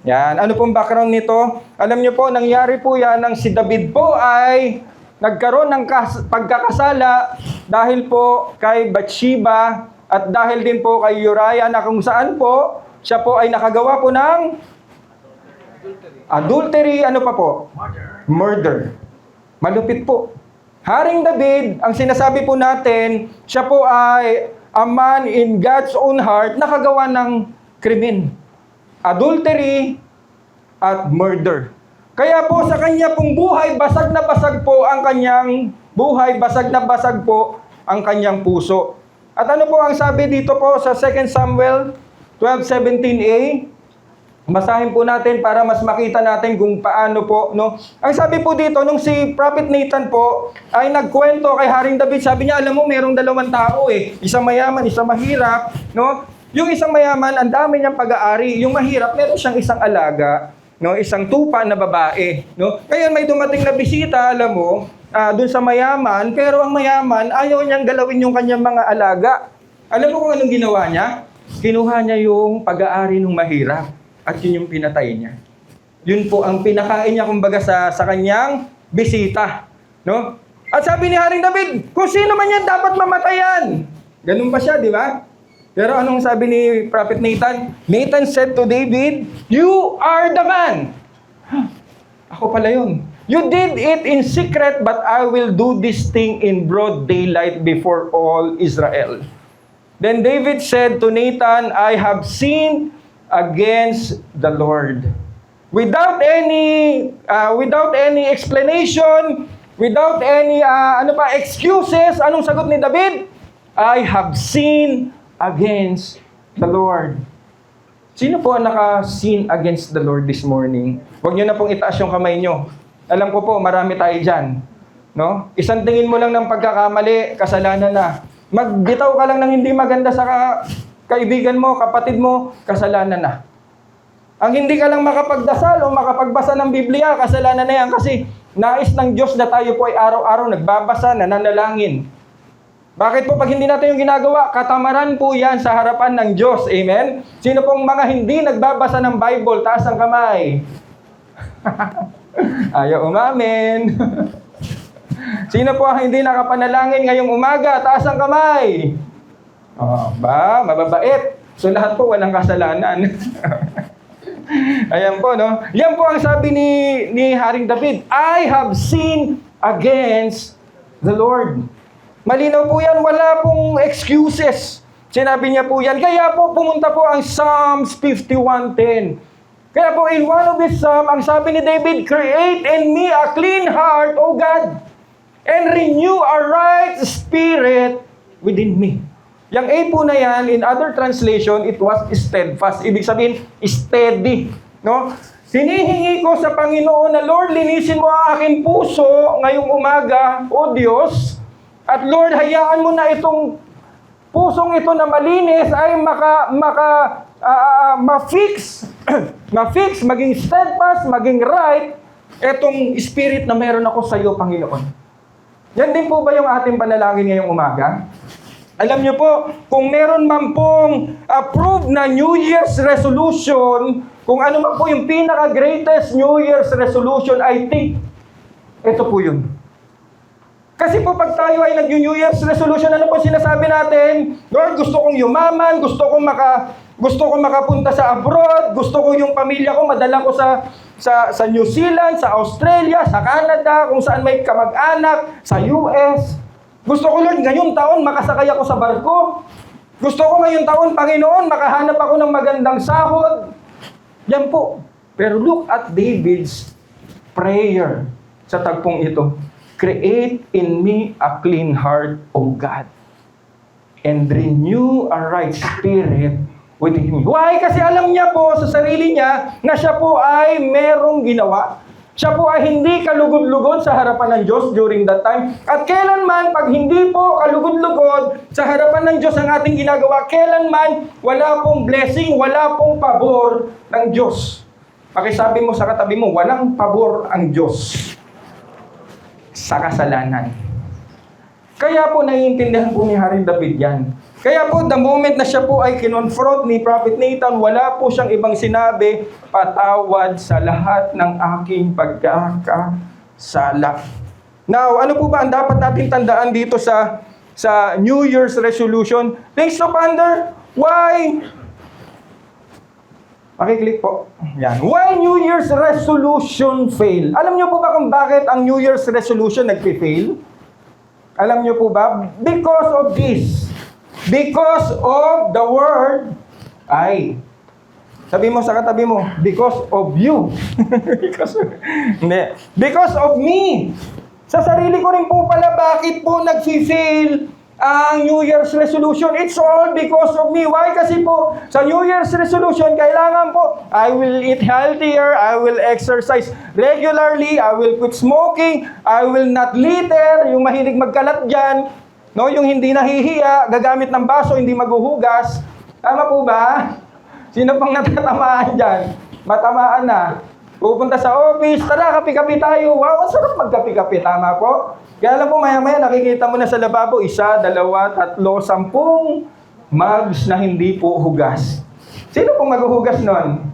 Yan. Ano pong background nito? Alam niyo po, nangyari po yan nang si David po ay nagkaroon ng pagkakasala dahil po kay Bathsheba at dahil din po kay Uriah na kung saan po, siya po ay nakagawa po ng adultery, ano pa po? Murder. Malupit po. Haring David, ang sinasabi po natin, siya po ay a man in God's own heart, nakagawa ng krimen. Adultery at murder. Kaya po sa kanya pong buhay, basag na basag po ang kanyang buhay, basag na basag po ang kanyang puso. At ano po ang sabi dito po sa 2 Samuel 12:17a? Basahin po natin para mas makita natin kung paano po, no? Ang sabi po dito, nung si Prophet Nathan po ay nagkwento kay Haring David, sabi niya, alam mo, merong dalawang tao eh. Isang mayaman, isang mahirap, no? Yung isang mayaman, ang dami niyang pag-aari. Yung mahirap, meron siyang isang alaga, no? Isang tupa na babae, no? Ngayon may dumating na bisita, alam mo, dun sa mayaman, pero ang mayaman, ayaw niyang galawin yung kanyang mga alaga. Alam mo kung anong ginawa niya? Kinuha niya yung pag-aari ng mahirap. At yun yung pinatay niya. Yun po ang pinakain niya kumbaga sa kanyang bisita. No? At sabi ni Haring David, kung sino man yan dapat mamatayan. Ganun pa siya, di ba? Pero anong sabi ni Prophet Nathan? Nathan said to David, you are the man. Ako pala yun. You did it in secret, but I will do this thing in broad daylight before all Israel. Then David said to Nathan, I have sinned against the Lord. Without any explanation, without any excuses, anong sagot ni David? I have sinned against the Lord. Sino po ang naka-sin against the Lord this morning? Huwag niyo na pong itaas yung kamay niyo. Alam ko po, marami tayo dyan. No? Isang tingin mo lang ng pagkakamali, kasalanan na. Magbitaw ka lang ng hindi maganda sa kaibigan mo, kapatid mo, kasalanan na. Ang hindi ka lang makapagdasal o makapagbasa ng Biblia, kasalanan na yan kasi nais ng Diyos na tayo po ay araw-araw nagbabasa, nananalangin. Bakit po pag hindi natin yung ginagawa, katamaran po yan sa harapan ng Diyos. Amen? Sino pong mga hindi nagbabasa ng Bible, taas ang kamay. Ayaw umamin. Sino po ang hindi nakapanalangin ngayong umaga, taas ang kamay. Mababait. So lahat po walang kasalanan. Ayan po, no? Yan po ang sabi ni Haring David, I have sinned against the Lord. Malinaw po yan, wala pong excuses. Sinabi niya po yan. Kaya po pumunta po ang Psalms 51:10. Kaya po in one of his Psalms, ang sabi ni David, create in me a clean heart, O God, and renew a right spirit within me. Yang A po na yan, in other translation, it was steadfast. Ibig sabihin, steady. No? Hinihingi ko sa Panginoon na, Lord, linisin mo ang aking puso ngayong umaga, O Diyos. At Lord, hayaan mo na itong pusong ito na malinis ay ma-fix, maging steadfast, maging right, itong spirit na meron ako sa iyo, Panginoon. Yan din po ba yung ating panalangin ngayong umaga? Alam niyo po, kung meron man pong approved na New Year's resolution, kung ano man po yung pinaka-greatest New Year's resolution, I think, ito po yun. Kasi po pag tayo ay nag-New Year's resolution, ano po sinasabi natin? Lord, gusto kong yumaman, gusto kong makapunta sa abroad, gusto ko yung pamilya ko, madala ko sa New Zealand, sa Australia, sa Canada, kung saan may kamag-anak, sa US. Gusto ko, Lord, ngayong taon makasakay ako sa barko. Gusto ko ngayong taon, Panginoon, makahanap ako ng magandang sahod. Yan po. Pero look at David's prayer sa tagpong ito. Create in me a clean heart, O God, and renew a right spirit within me. Why? Kasi alam niya po sa sarili niya na siya po ay merong ginawa. Siya po ay hindi kalugod-lugod sa harapan ng Diyos during that time. At kailanman, pag hindi po kalugod-lugod sa harapan ng Diyos ang ating ginagawa, kailanman wala pong blessing, wala pong pabor ng Diyos. Pakisabi mo sa katabi mo, walang pabor ang Diyos sa kasalanan. Kaya po naiintindihan po ni Haring David yan. Kaya po, the moment na siya po ay kinonfront ni Prophet Nathan, wala po siyang ibang sinabi, patawad sa lahat ng aking pagkakasala. Now, ano po ba ang dapat natin tandaan dito sa New Year's resolution? Things to ponder. Why? Pakiclick po. Yan. Why New Year's resolution fail? Alam niyo po ba kung bakit ang New Year's resolution nagpi-fail? Alam niyo po ba? Because of this. Because of the word I. Sabi mo sa katabi mo, because of you. Because of me. Sa sarili ko rin po pala, bakit po nag-fail ang New Year's resolution? It's all because of me. Why? Kasi po, sa New Year's resolution, kailangan po, I will eat healthier, I will exercise regularly, I will quit smoking, I will not litter, yung mahilig magkalat dyan, no, yung hindi nahihiya, gagamit ng baso, hindi maghuhugas. Tama po ba? Sino pang natatamaan dyan? Matamaan na. Pupunta sa office, tara, kapi-kapi tayo. Wow, ang sarap magkapi-kapi. Tama po? Kaya lang po, maya-maya, nakikita mo na sa lababo, 1, 2, 3, 10 mugs na hindi po hugas. Sino pong maghuhugas nun?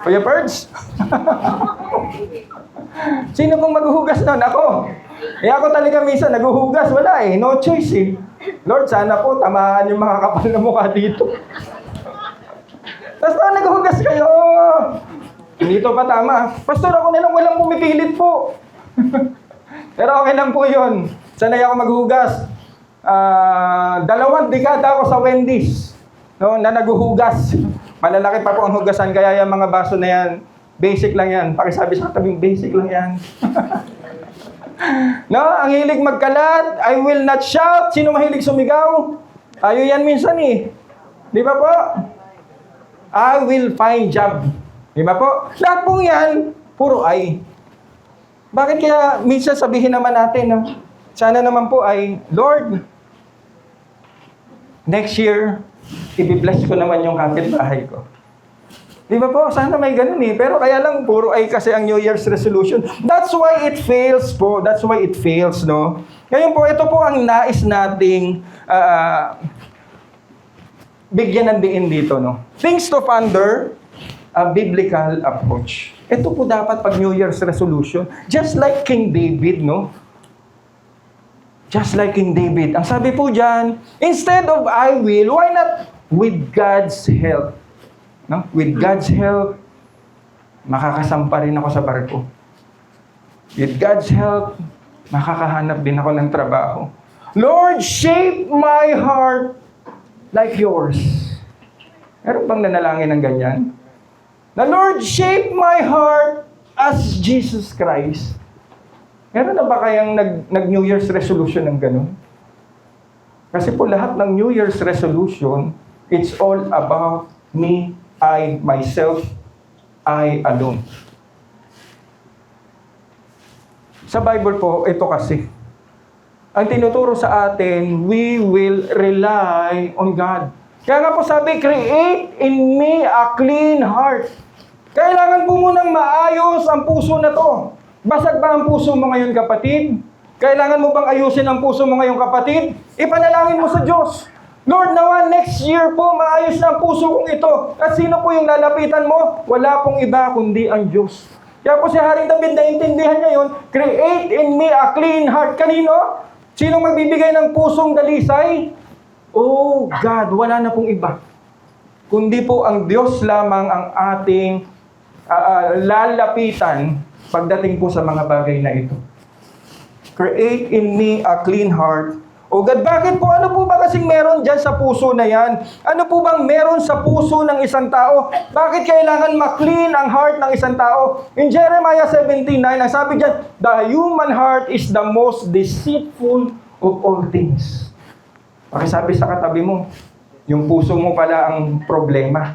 Kuya Perds? Sino pong maghuhugas nun? Ako. Ako talaga minsan naghuhugas. Wala eh. No choice eh. Lord, sana po tamaan yung mga kapal na mukha dito. Tapos naghuhugas kayo. Dito pa tama. Pastor, ako na lang walang pumipilit po. Pero okay lang po yun. Sanay ako maghugas. 2 dekada ako sa Wendy's. No, na naghuhugas. Malalaki pa po ang hugasan. Kaya yung mga baso na yan, basic lang yan. Pakisabi sa katabing, basic lang yan. No, ang hilig magkalat, I will not shout. Sino mahilig sumigaw? Tayo yan minsan eh. Di ba po? I will find job. Di ba po? Lahat pong yan, puro ay. Bakit kaya minsan sabihin naman natin, no? Sana naman po ay, Lord, next year, i-bless ko naman yung kapitbahay ko. Di ba po? Sana may ganun eh. Pero kaya lang, puro ay kasi ang New Year's resolution. That's why it fails po. That's why it fails, no? Ngayon po, ito po ang nais nating bigyan ng diin dito, no? Things to ponder, a biblical approach. Ito po dapat pag New Year's resolution, just like King David, no? Just like King David. Ang sabi po dyan, instead of I will, why not with God's help? No? With God's help, makakasampa rin ako sa barko. With God's help, makakahanap din ako ng trabaho. Lord, shape my heart like yours. Meron bang nanalangin ng ganyan? The Lord, shape my heart as Jesus Christ. Meron na ba kayang nag-New Year's resolution ng ganun? Kasi po lahat ng New Year's resolution, it's all about me, I, myself, I alone. Sa Bible po, ito kasi. Ang tinuturo sa atin, we will rely on God. Kaya nga po sabi, create in me a clean heart. Kailangan po munang maayos ang puso na to. Basag ba ang puso mo ngayon, kapatid? Kailangan mo bang ayusin ang puso mo ngayon, kapatid? Ipanalangin mo sa Diyos. Lord, nawa next year po, maayos na ang puso kong ito. At sino po yung lalapitan mo? Wala pong iba kundi ang Diyos. Kaya po si Haring David, naintindihan niya yun, create in me a clean heart. Kanino? Sino magbibigay ng pusong dalisay? Oh God, wala na pong iba. Kundi po ang Diyos lamang ang ating lalapitan pagdating po sa mga bagay na ito. Create in me a clean heart. O God, bakit po? Ano po ba kasing meron dyan sa puso na yan? Ano po bang meron sa puso ng isang tao? Bakit kailangan ma-clean ang heart ng isang tao? In Jeremiah 17:9, ang sabi dyan, the human heart is the most deceitful of all things. Pakisabi sa katabi mo, yung puso mo pala ang problema.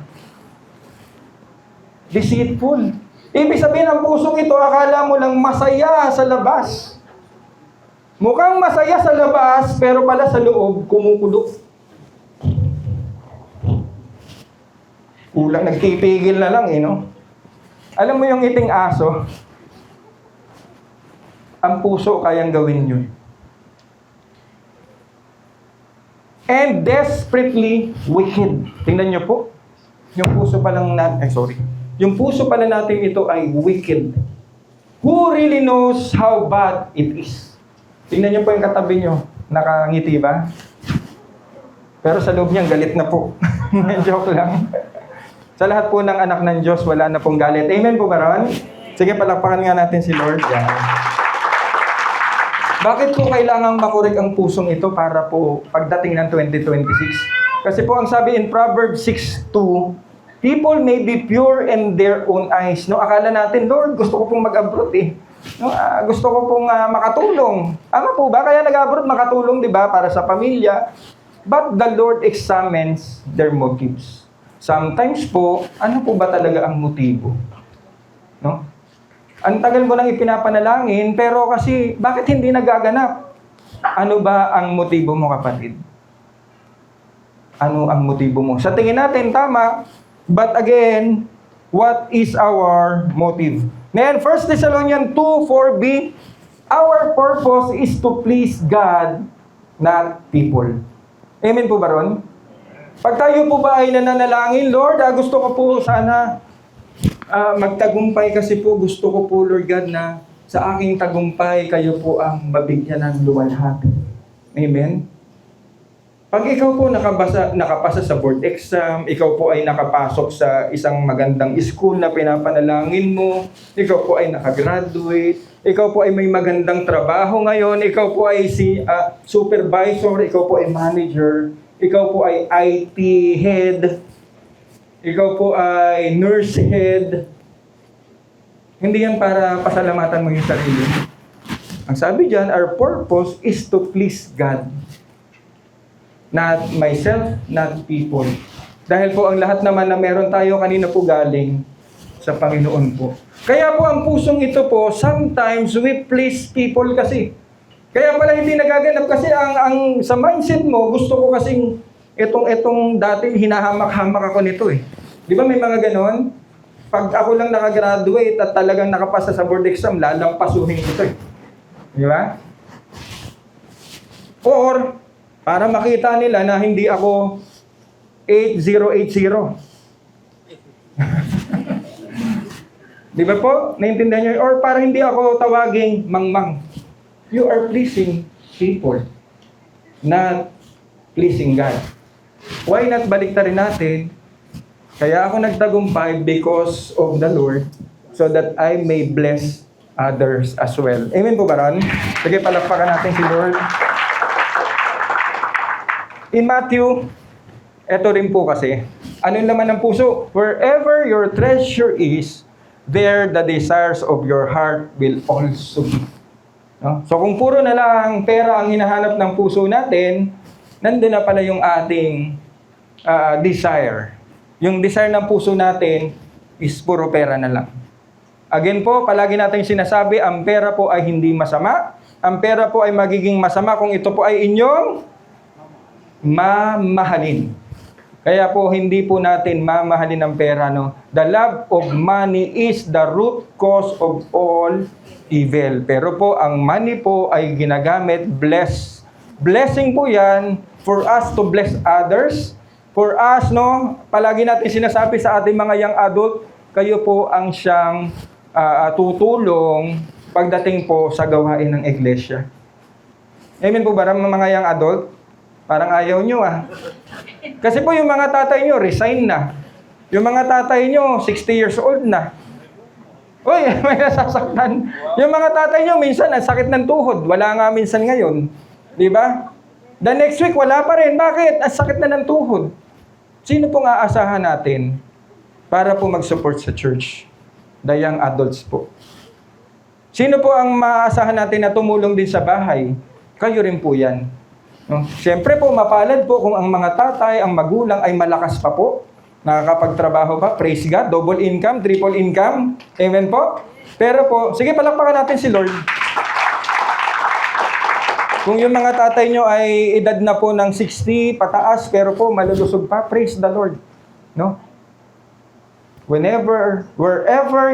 Deceitful. Ibig sabihin ang pusong ito, akala mo lang masaya sa labas. Mukhang masaya sa labas, pero pala sa loob, kumukulo. Kulang, nagtipigil na lang no? Alam mo yung iting aso, ang puso kayang gawin yun. And desperately wicked. Tingnan nyo po, yung puso pa lang natin, yung puso pala natin ito ay wicked. Who really knows how bad it is? Tingnan niyo po yung katabi niyo. Nakangiti ba? Pero sa loob niyan, galit na po. Joke lang. Sa lahat po ng anak ng Diyos, wala na pong galit. Amen po ba ron? Sige, palakpakan nga natin si Lord. Yan. Bakit po kailangang makurik ang pusong ito para po pagdating ng 2026? Kasi po ang sabi in Proverbs 6:2, people may be pure in their own eyes. No, akala natin, Lord, gusto ko pong mag-abroad No, gusto ko pong makatulong. Ano po ba? Kaya nag-abroad makatulong, di ba? Para sa pamilya. But the Lord examines their motives. Sometimes po, ano po ba talaga ang motibo? No? Ang tagal mo nang ipinapanalangin, pero kasi, bakit hindi nagaganap? Ano ba ang motibo mo, kapatid? Ano ang motibo mo? Sa tingin natin, tama. But again, what is our motive? Ngayon, 1 Thessalonians 2:4b, our purpose is to please God, not people. Amen po ba ron? Pag tayo po ba ay nananalangin, Lord, gusto ko po sana magtagumpay kasi po gusto ko po, Lord God, na sa aking tagumpay, kayo po ang mabigyan ng luwalhati. Amen? Pag ikaw po nakapasa sa board exam, ikaw po ay nakapasok sa isang magandang school na pinapanalangin mo, ikaw po ay nakagraduate, ikaw po ay may magandang trabaho ngayon, ikaw po ay supervisor, ikaw po ay manager, ikaw po ay IT head, ikaw po ay nurse head. Hindi yan para pasalamatan mo yung sarili. Ang sabi dyan, our purpose is to please God. Not myself, not people. Dahil po ang lahat naman na meron tayo kanina po galing sa Panginoon po. Kaya po ang pusong ito po, sometimes we please people kasi. Kaya pala hindi nagaganap kasi ang sa mindset mo, gusto ko kasing itong dati hinahamak-hamak ako nito eh. Di ba may mga ganon? Pag ako lang nakagraduate at talagang nakapasa sa board exam, lalampasuhin ko ito eh. Di ba? Or, para makita nila na hindi ako 8080. Di ba po? Naintindihan nyo? Or para hindi ako tawaging mangmang. You are pleasing people, not pleasing God. Why not baliktarin natin? Kaya ako nagtagumpay because of the Lord, so that I may bless others as well. Amen po ba ron? Sige, palakpakan natin si Lord. In Matthew, eto rin po kasi, ano yung laman ng puso? Wherever your treasure is, there the desires of your heart will also be. No? So kung puro na lang pera ang hinahanap ng puso natin, nandun na pala yung ating desire. Yung desire ng puso natin is puro pera na lang. Again po, palagi natin sinasabi, ang pera po ay hindi masama. Ang pera po ay magiging masama kung ito po ay inyong mamahalin. Kaya po, hindi po natin mamahalin ang pera, no? The love of money is the root cause of all evil. Pero po, ang money po ay ginagamit, blessing po yan for us to bless others. For us, no? Palagi natin sinasabi sa ating mga young adult, kayo po ang siyang tutulong pagdating po sa gawain ng iglesia. Amen po ba, mga young adult? Parang ayaw nyo Kasi po yung mga tatay nyo, resign na. Yung mga tatay nyo, 60 years old na. Uy, may nasasaktan. Yung mga tatay nyo, minsan, ang sakit ng tuhod. Wala nga minsan ngayon. Di ba? The next week, wala pa rin. Bakit? Ang sakit na ng tuhod. Sino pong aasahan natin para po mag-support sa church? The young adults po. Sino po ang maaasahan natin na tumulong din sa bahay? Kayo rin po yan. No? Siyempre po, mapalad po kung ang mga tatay, ang magulang ay malakas pa po. Nakakapagtrabaho pa. Praise God. Double income, triple income. Amen po? Pero po, sige, palakpakan natin si Lord. Kung yung mga tatay nyo ay edad na po ng 60, pataas, pero po malulusog pa, praise the Lord. No? Wherever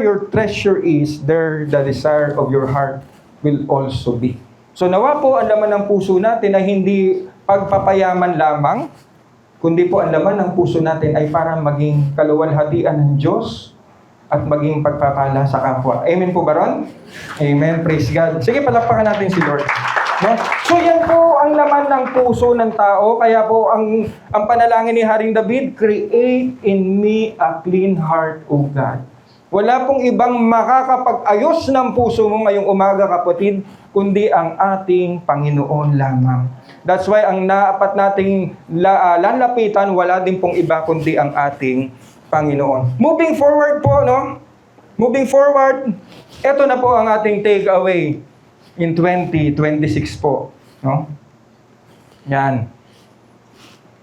your treasure is, there the desire of your heart will also be. So nawa po ang laman ng puso natin ay hindi pagpapayaman lamang, kundi po ang laman ng puso natin ay para maging kaluwalhatian ng Diyos at maging pagpapala sa kapwa. Amen po ba ron? Amen. Praise God. Sige, palakpakan natin si Lord. No? So yan po ang laman ng puso ng tao. Kaya po ang panalangin ni Haring David, create in me a clean heart, O God. Wala pong ibang makakapag-ayos ng puso mo ngayong umaga, kapatid, kundi ang ating Panginoon lamang. That's why ang naapat nating lalapitan, wala din pong iba kundi ang ating Panginoon. Moving forward po, no? Moving forward, ito na po ang ating takeaway in 2026 po, no? Yan.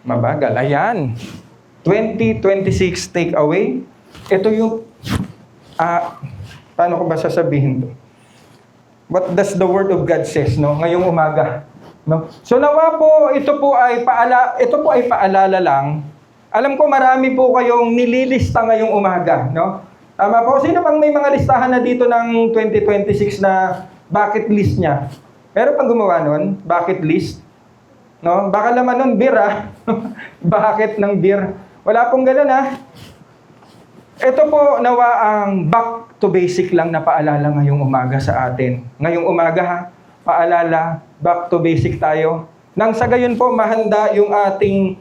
Mabagal. Ayan. 2026 takeaway. Ito yung paano ko ba sasabihin to? What does the Word of God says, no? Ngayong umaga, no? So nawa po, ito po ay paalala lang. Alam ko marami po kayong nililista ngayong umaga, no? Tama po. Sino bang may mga listahan na dito ng 2026 na bucket list niya? Meron pang gumawa nun? Bucket list? No? Baka laman nun, beer Bucket ng beer. Wala pong ganun Ito po nawa ang back to basic lang na paalala ngayong umaga sa atin. Ngayong umaga paalala, back to basic tayo. Nang sa gayon po mahanda yung ating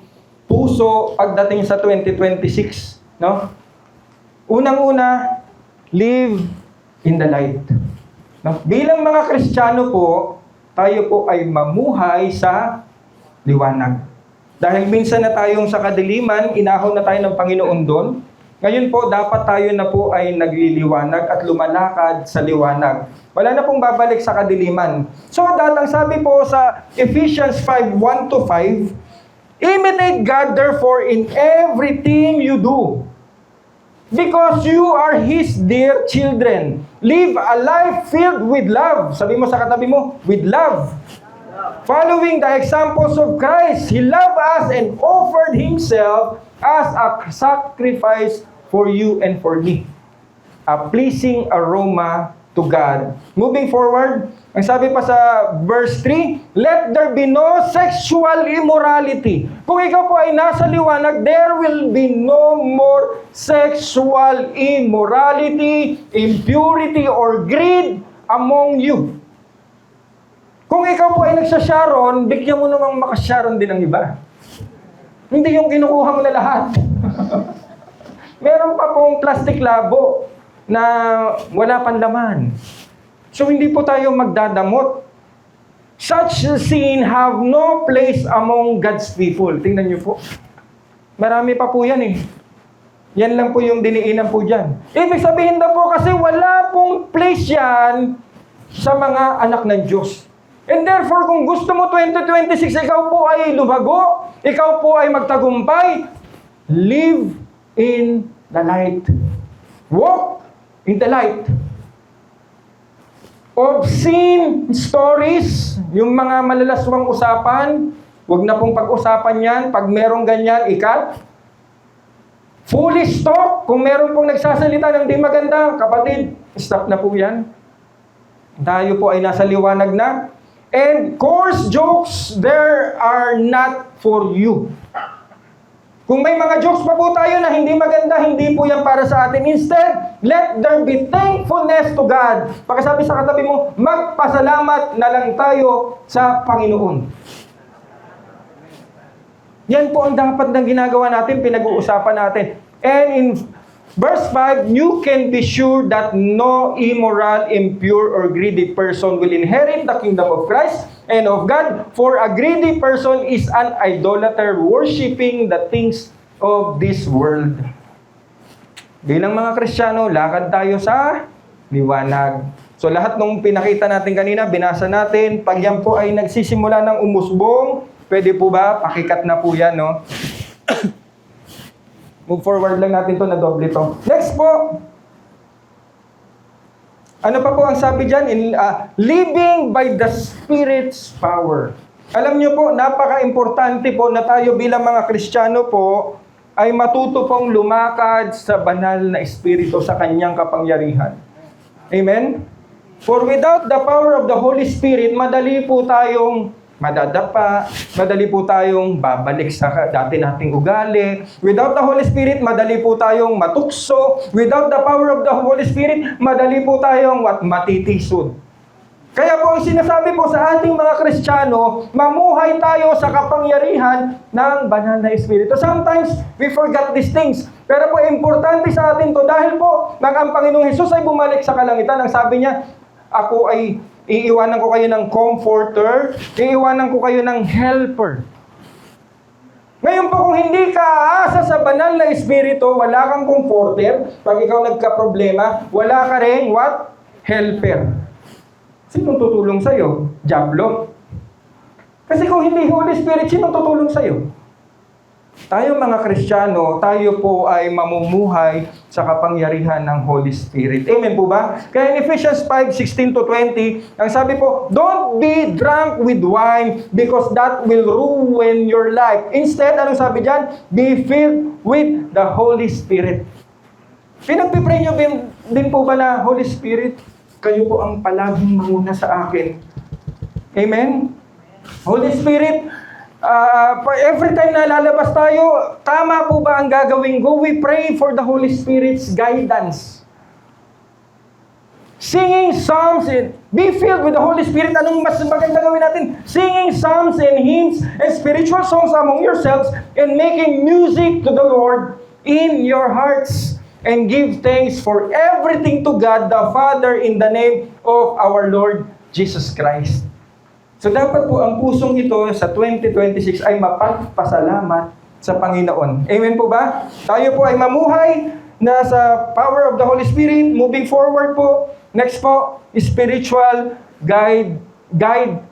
puso pagdating sa 2026, no? Unang-una, live in the light. No? Bilang mga Kristiyano po, tayo po ay mamuhay sa liwanag. Dahil minsan na tayong sa kadiliman, inahon na tayo ng Panginoon doon. Ngayon po, dapat tayo na po ay nagliliwanag at lumalakad sa liwanag. Wala na pong babalik sa kadiliman. So, datang sabi po sa Ephesians 5:1-5, imitate God therefore in everything you do, because you are His dear children. Live a life filled with love. Sabi mo sa katabi mo, with love. Following the examples of Christ, He loved us and offered Himself as a sacrifice for you and for me, a pleasing aroma to God. Moving forward, ang sabi pa sa verse 3, let there be no sexual immorality. Kung ikaw po ay nasa liwanag, there will be no more sexual immorality, impurity, or greed among you. Kung ikaw po ay nagsasharon, bigyan mo namang makasharon din ang iba. Hindi yung kinukuha mo na lahat. Meron pa pong plastic labo na wala pang laman. So hindi po tayo magdadamot. Such sin have no place among God's people. Tingnan niyo po. Marami pa po yan eh. Yan lang po yung diniinan po dyan. Ibig sabihin na po kasi wala pong place yan sa mga anak ng Diyos. And therefore, kung gusto mo 2026, ikaw po ay lumago, ikaw po ay magtagumpay, live in the light. Walk in the light. Obscene stories, yung mga malalaswang usapan, huwag na pong pag-usapan yan. Pag merong ganyan, ikat. Foolish talk, kung meron pong nagsasalita ng di maganda, kapatid, stop na po yan. Tayo po ay nasa liwanag na. And coarse jokes, there are not for you. Kung may mga jokes pa po tayo na hindi maganda, hindi po yan para sa atin. Instead, let there be thankfulness to God. Pagkasabi sa katabi mo, magpasalamat na lang tayo sa Panginoon. Yan po ang dapat na ginagawa natin, pinag-uusapan natin. And in verse 5, you can be sure that no immoral, impure, or greedy person will inherit the kingdom of Christ and of God. For a greedy person is an idolater worshiping the things of this world. Bilang mga Kristiyano, lakad tayo sa liwanag. So lahat nung pinakita natin kanina, binasa natin, pag yan po ay nagsisimula ng umusbong, pwede po ba? Pakikat na po yan, no? Move forward lang natin to na doble to. Next po. Ano pa po ang sabi dyan? Living by the Spirit's power. Alam niyo po, napaka-importante po na tayo bilang mga Kristiyano po ay matuto pong lumakad sa banal na Espiritu sa kanyang kapangyarihan. Amen? For without the power of the Holy Spirit, madali po tayong madadapa, madali po tayong babalik sa dati nating ugali. Without the Holy Spirit, madali po tayong matukso. Without the power of the Holy Spirit, madali po tayong matitisod. Kaya po ang sinasabi po sa ating mga Kristiyano, mamuhay tayo sa kapangyarihan ng banal na Espiritu. Sometimes, we forget these things. Pero po, importante sa atin to dahil po, nang ang Panginoong Hesus ay bumalik sa kalangitan, ang sabi niya, ako ay iiwanan ko kayo ng comforter, iiwanan ko kayo ng helper. Ngayon po, kung hindi ka aasa sa banal na Espiritu, wala kang comforter, pag ikaw nagka-problema, wala ka rin, what? Helper. Sinong tutulong sa'yo? Diablo. Kasi kung hindi Holy Spirit, sinong tutulong sa'yo? Tayo mga Kristiyano, tayo po ay mamumuhay sa kapangyarihan ng Holy Spirit. Amen po ba? Kaya in Ephesians 5:16-20, ang sabi po, don't be drunk with wine because that will ruin your life. Instead, anong sabi dyan? Be filled with the Holy Spirit. Pinagpipray nyo din po ba na Holy Spirit? Kayo po ang palaging manguna sa akin. Amen? Holy Spirit, every time na lalabas tayo, tama po ba ang gagawin ko? We pray for the Holy Spirit's guidance. Singing psalms, be filled with the Holy Spirit. Anong mas maganda gawin natin? Singing psalms and hymns and spiritual songs among yourselves and making music to the Lord in your hearts. And give thanks for everything to God the Father in the name of our Lord Jesus Christ. So dapat po ang pusong ito sa 2026 ay mapagpasalamat sa Panginoon. Amen po ba? Tayo po ay mamuhay na sa power of the Holy Spirit. Moving forward po. Next po, spiritual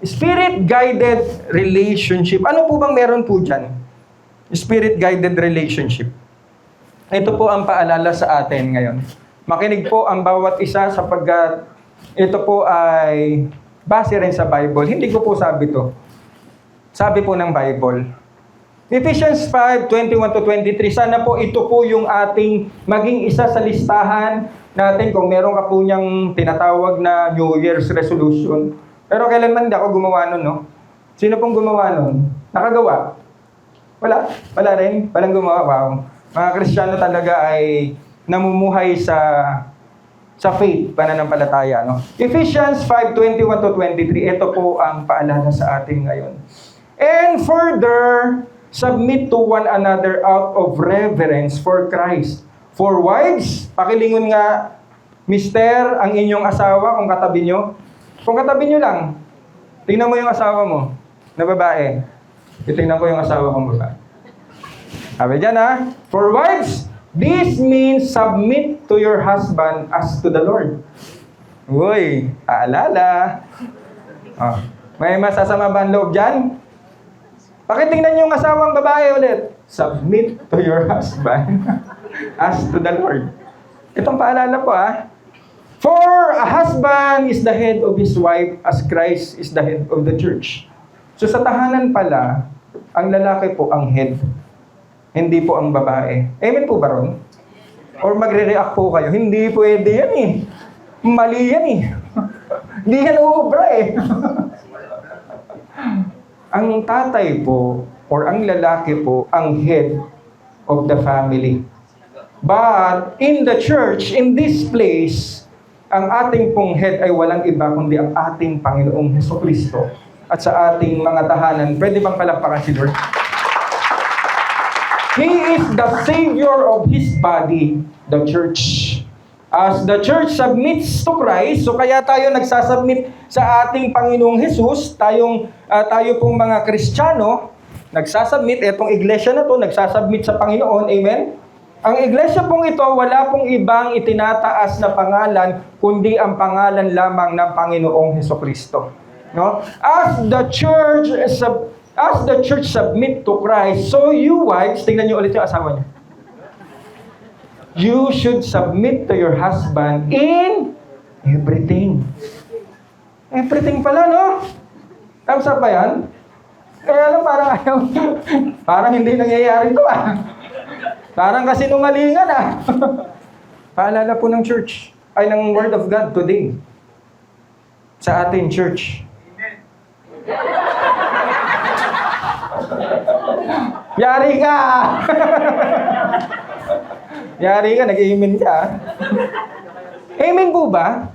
spirit-guided relationship. Ano po bang meron po dyan? Spirit-guided relationship. Ito po ang paalala sa atin ngayon. Makinig po ang bawat isa sapagkat ito po ay base rin sa Bible. Hindi ko po sabi to. Sabi po ng Bible. Ephesians 5:21-23, sana po ito po yung ating maging isa sa listahan natin kung meron ka po niyang tinatawag na New Year's resolution. Pero kailanman hindi ako gumawa nun, no? Sino pong gumawa nun? Nakagawa? Wala. Wala rin. Walang gumawa. Wow. Mga Kristiyano talaga ay namumuhay sa faith, pananampalataya. No? Ephesians 5:21-23, ito po ang paalala sa atin ngayon. And further, submit to one another out of reverence for Christ. For wives, pakilingon nga, mister, ang inyong asawa kung katabi nyo. Kung katabi nyo lang, tingnan mo yung asawa mo na babae. Titingnan ko yung asawa kong babae. Sabi dyan ha, for wives, this means submit to your husband as to the Lord. Uy, aalala. Oh, may masasama ba ang loob dyan? Pakitingnan yung asawang babae ulit. Submit to your husband as to the Lord. Itong paalala po ha. For a husband is the head of his wife as Christ is the head of the church. So sa tahanan pala, ang lalaki po ang head. Hindi po ang babae. Amen po ba ron? Or magre-react po kayo, hindi pwede yan eh. Mali yan eh. Hindi yan uubra eh. Ang tatay po, or ang lalaki po, ang head of the family. But in the church, in this place, ang ating pong head ay walang iba kundi ang ating Panginoong Hesukristo. At sa ating mga tahanan, pwede bang palakpakan si Lord? He is the Savior of His body, the church. As the church submits to Christ, so kaya tayo nagsasubmit sa ating Panginoong Jesus, tayo pong mga Kristiyano, nagsasubmit, etong iglesia na to, nagsasubmit sa Panginoon, amen? Ang iglesia pong ito, wala pong ibang itinataas na pangalan, kundi ang pangalan lamang ng Panginoong Hesukristo. No? As the church submit to Christ, so you wives, tingnan niyo ulit yung asawa niya. You should submit to your husband in everything. Everything pala, no? Tapos ba yan? Kaya lang parang ayaw. Parang hindi nangyayari ito Parang kasinungalingan Paalala po ng church, ay ng Word of God today. Sa ating church. Yari ka! Yari ka, nag-amen ka. Amen po ba?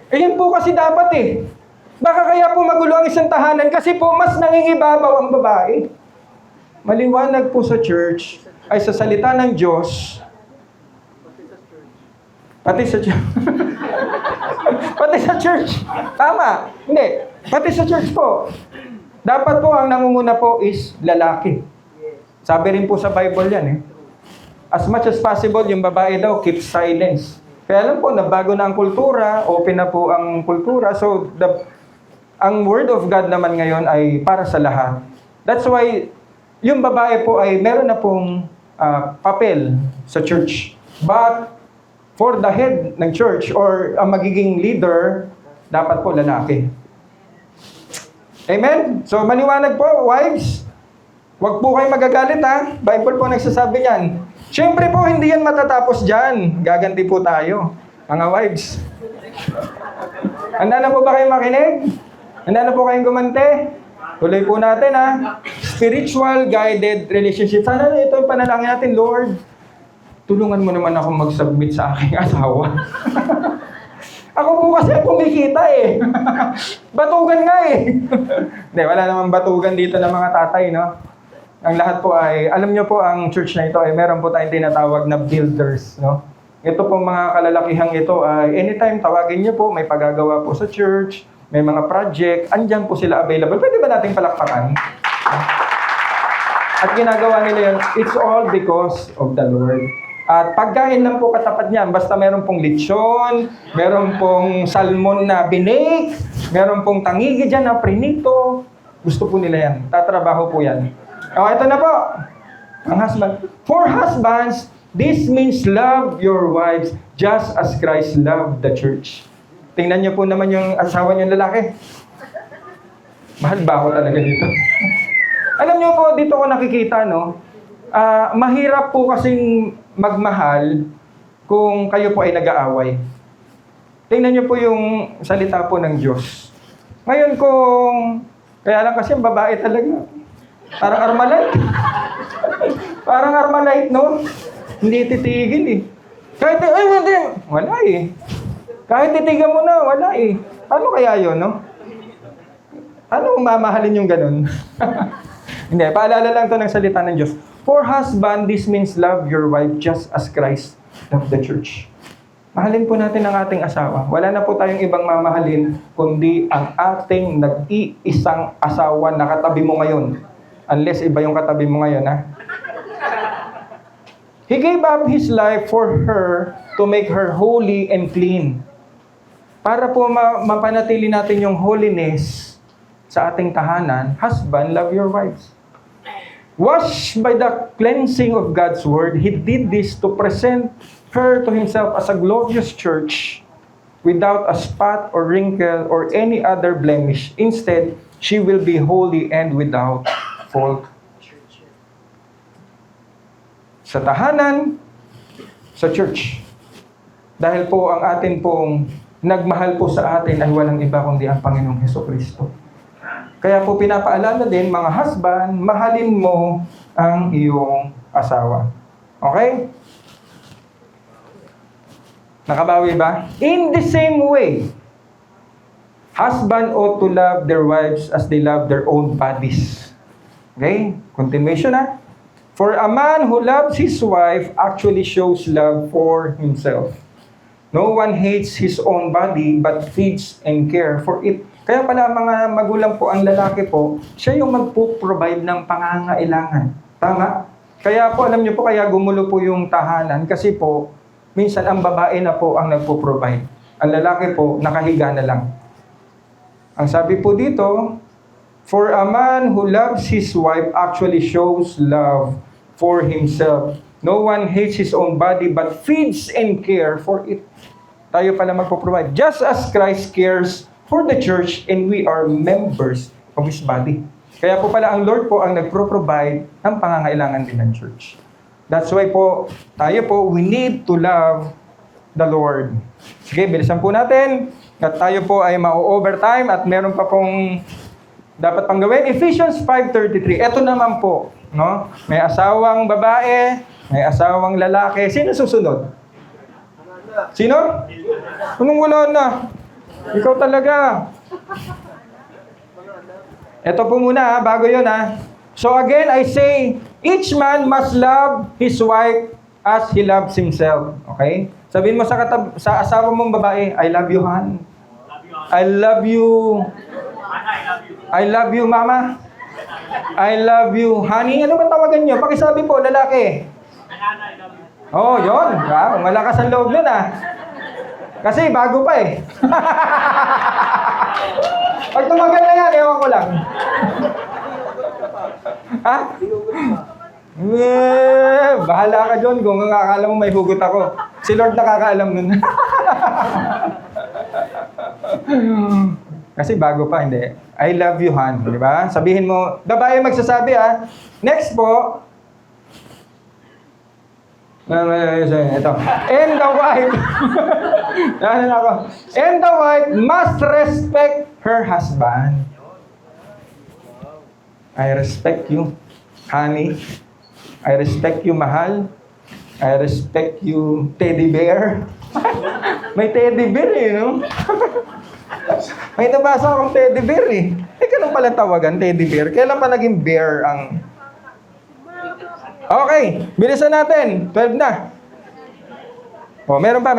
Ayan po kasi dapat Baka kaya po magulo ang isang tahanan kasi po mas nangingibabaw ang babae. Maliwanag po sa church, ay sa salita ng Diyos, pati sa church. Pati sa church. Tama. Hindi. Pati sa church po. Dapat po ang nangunguna po is lalaki. Sabi rin po sa Bible yan As much as possible, yung babae daw, keep silence. Kaya alam po, nabago na ang kultura, open na po ang kultura. So, ang Word of God naman ngayon ay para sa lahat. That's why, yung babae po ay meron na pong papel sa church. But, for the head ng church or ang magiging leader, dapat po lalaki. Amen? So, maliwanag po, wives. Huwag po kayong magagalit Bible po nagsasabi yan. Siyempre po, hindi yan matatapos dyan. Gaganti po tayo, mga wives. Handa na po ba kayong makinig? Handa na po kayong gumante? Tuloy po natin Spiritual guided relationship. Sana ito yung panalangin natin, Lord. Tulungan mo naman ako mag-submit sa aking asawa. Ako po kasi kumikita Batugan nga Hindi, wala namang batugan dito ng mga tatay, no? Ang lahat po ay, alam nyo po ang church na ito ay meron po tayong tinatawag na builders, no? Ito pong mga kalalakihang ito ay anytime tawagin nyo po, may pagagawa po sa church, may mga project, andyan po sila available. Pwede ba nating palakpakan? At ginagawa nila yun, it's all because of the Lord. At pagkain lang po katapat niyan, basta meron pong lechon, meron pong salmon na binake, meron pong tangigi dyan na prinito, gusto po nila yan. Tatrabaho po yan. Ito na po. Ang husband. For husbands, this means love your wives just as Christ loved the church. Tingnan niyo po naman yung asawa niyong lalaki. Mahal ba ako talaga dito? Alam niyo po, dito ko nakikita, no? Mahirap po kasing magmahal kung kayo po ay nag-aaway. Tingnan niyo po yung salita po ng Diyos. Ngayon kaya lang kasi ang babae talaga. Parang Armalite. Parang Armalite, no? Hindi titigil eh. Kahit, hindi. Wala eh. Kahit titigan mo na, wala eh. Paano kaya yun, no? Ano mamahalin yung ganun? Hindi, paalala lang to ng salita ng Diyos. For husband, this means love your wife just as Christ loved the church. Mahalin po natin ang ating asawa. Wala na po tayong ibang mamahalin, kundi ang ating nag-iisang asawa na katabi mo ngayon. Unless iba yung katabi mo ngayon, ha? He gave up His life for her to make her holy and clean. Para po mapanatili natin yung holiness sa ating tahanan, husband, love your wives. Washed by the cleansing of God's Word, He did this to present her to Himself as a glorious church without a spot or wrinkle or any other blemish. Instead, she will be holy and without fault. Sa tahanan, sa church. Dahil po ang atin pong nagmahal po sa atin ay walang iba kundi ang Panginoong Hesukristo. Kaya po pinapaalala din, mga husband, mahalin mo ang iyong asawa. Okay? Nakabawi ba? In the same way, husband ought to love their wives as they love their own bodies. Okay? Continuation na. For a man who loves his wife actually shows love for himself. No one hates his own body but feeds and cares for it. Kaya pala mga magulang po, ang lalaki po, siya yung magpo-provide ng pangangailangan. Tama? Kaya po, alam niyo po, kaya gumulo po yung tahanan kasi po, minsan ang babae na po ang nagpo-provide. Ang lalaki po, nakahiga na lang. Ang sabi po dito, for a man who loves his wife actually shows love for himself. No one hates his own body but feeds and cares for it. Tayo pala magpo-provide. Just as Christ cares for the church and we are members of His body. Kaya po pala ang Lord po ang nagpro-provide ng pangangailangan din ng church. That's why po, tayo po, we need to love the Lord. Sige, bilisan po natin. At tayo po ay ma-overtime at meron pa pong dapat pang gawin. Ephesians 5:33. Ito naman po, no? May asawang babae, may asawang lalaki. Sino susunod? Sino? Anong wala na? Ikaw talaga. Ito po muna, bago yun ha. So again, I say, each man must love his wife as he loves himself. Okay? Sabihin mo sa asawa mong babae, I love you, hon. I love you. I love you, mama. I love you, honey. Ano ba tawagan nyo? Pakisabi po, lalaki. Oh, yun. Wow, malakas ang loob nun Kasi bago pa eh. Pag tumagal na yan, ewan ko lang. Ha? Bahala ka dyan kung akala mo may hugot ako. Si Lord nakakaalam nun. Kasi bago pa, hindi. I love you, hon. Di ba? Sabihin mo, babae magsasabi Next po. Ito. And the wife. And the wife must respect her husband. I respect you, honey. I respect you, mahal. I respect you, teddy bear. May teddy bear no? May nabasa akong teddy bear ganun pala tawagan, teddy bear. Kailan pa naging bear ang... Okay, bilisan natin. 12 na. Meron pa.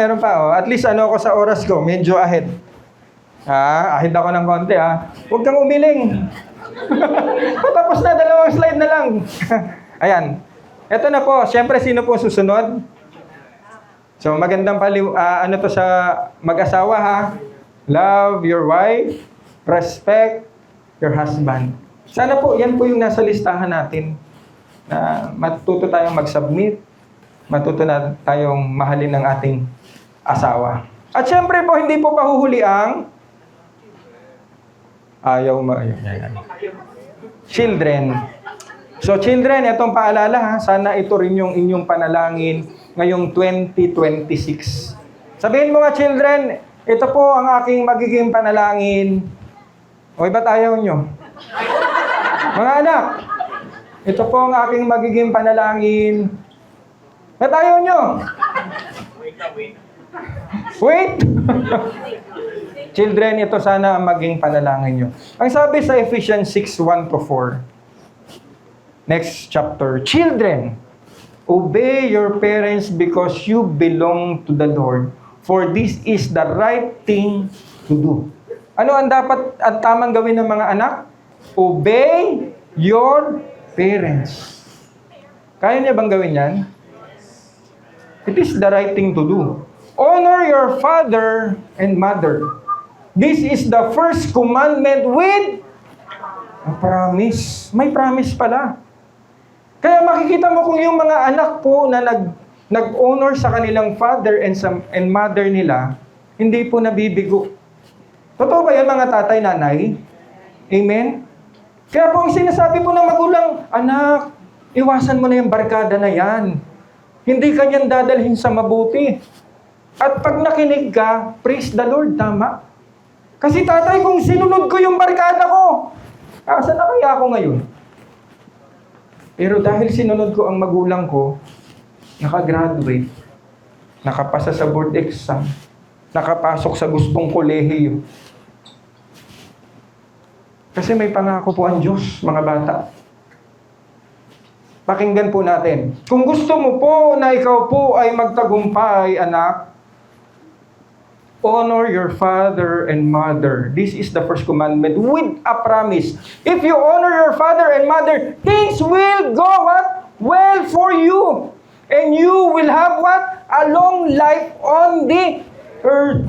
At least ako sa oras ko, medyo ahead. Ahead ako ng konti Huwag kang umiling. Tapos na, 2 slide na lang. Ayan. Ito na po. Siyempre, sino po susunod? So, magandang to sa mag-asawa Love your wife. Respect your husband. Sana po, yan po yung nasa listahan natin. Na matuto tayong mag-submit. Matuto na tayong mahalin ng ating asawa. At siyempre po, hindi po pahuhuli ang children. So children, itong paalala sana ito rin yung inyong panalangin ngayong 2026. Sabihin mo nga, children, ito po ang aking magiging panalangin. O ba't ayaw nyo? Mga anak, ito po ang aking magiging panalangin. Ba't ayaw nyo? Wait! Children, ito sana ang maging panalangin nyo. Ang sabi sa Ephesians 6:1-4, next chapter, children, obey your parents because you belong to the Lord, for this is the right thing to do. Ano ang dapat at tamang gawin ng mga anak? Obey your parents. Kaya niya bang gawin yan? It is the right thing to do. Honor your father and mother. This is the first commandment with a promise. May promise pala. Kaya makikita mo kung yung mga anak po na nag-honor sa kanilang father and mother nila, hindi po nabibigo. Totoo ba yan mga tatay, nanay? Amen? Kaya po ang sinasabi po ng magulang, anak, iwasan mo na yung barkada na yan. Hindi ka niyan dadalhin sa mabuti. At pag nakinig ka, praise the Lord, tama? Kasi tatay, kung sinunod ko yung barkada ko, saan na kaya ako ngayon? Pero dahil sinunod ko ang magulang ko, nakagraduate, nakapasa sa board exam, nakapasok sa gustong kolehiyo. Kasi may pangako po ang Diyos, mga bata. Pakinggan po natin. Kung gusto mo po na ikaw po ay magtagumpay, anak, honor your father and mother. This is the first commandment with a promise. If you honor your father and mother, things will go what? Well for you. And you will have what? A long life on the earth.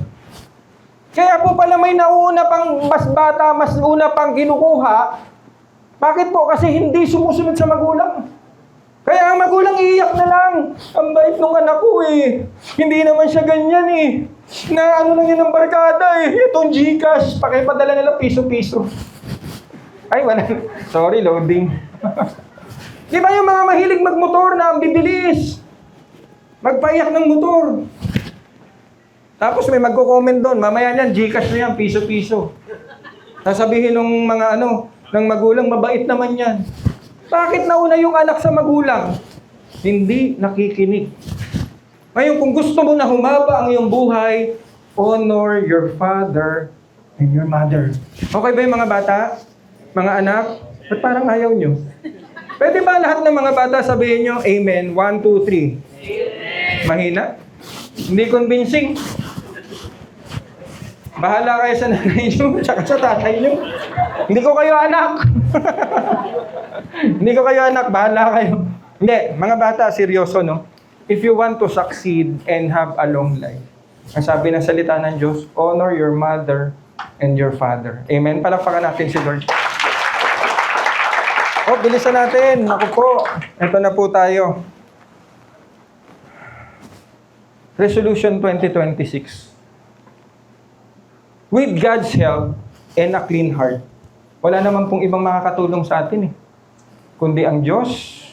Kaya po pala may nauna pang mas bata, mas una pang kinukuha. Bakit po? Kasi hindi sumusunod sa magulang. Kaya ang magulang iiyak na lang. Ang bait nung anak ko eh. Hindi naman siya ganyan eh. Na ano lang yun ng barkada eh. Itong Gcash, pakipadala nila piso-piso. Ay, wala. Sorry, loading. Di ba yung mga mahilig magmotor na ang bibilis? Magpaiyak ng motor. Tapos may magko-comment doon. Mamaya niyan, Gcash na yan, piso-piso. Sasabihin ng mga ng magulang, mabait naman yan. Bakit nauna yung anak sa magulang? Hindi nakikinig. Ngayon, kung gusto mo na humaba ang iyong buhay, honor your father and your mother. Okay ba yung mga bata? Mga anak? Ba't parang ayaw nyo? Pwede ba lahat ng mga bata sabihin nyo, Amen, 1, 2, 3? Mahina? Hindi convincing? Bahala kayo sa nanay nyo, tsaka sa tatay nyo. Hindi ko kayo anak. Hindi ko kayo anak, bahala kayo. Hindi, mga bata, seryoso, no? If you want to succeed and have a long life, ang sabi ng salita ng Diyos, honor your mother and your father. Amen? Palakpakan natin si Lord. Oh, bilisan natin. Naku po, ito na po tayo. Resolution 2026. With God's help and a clean heart. Wala naman pong ibang makakatulong sa atin eh. Kundi ang Diyos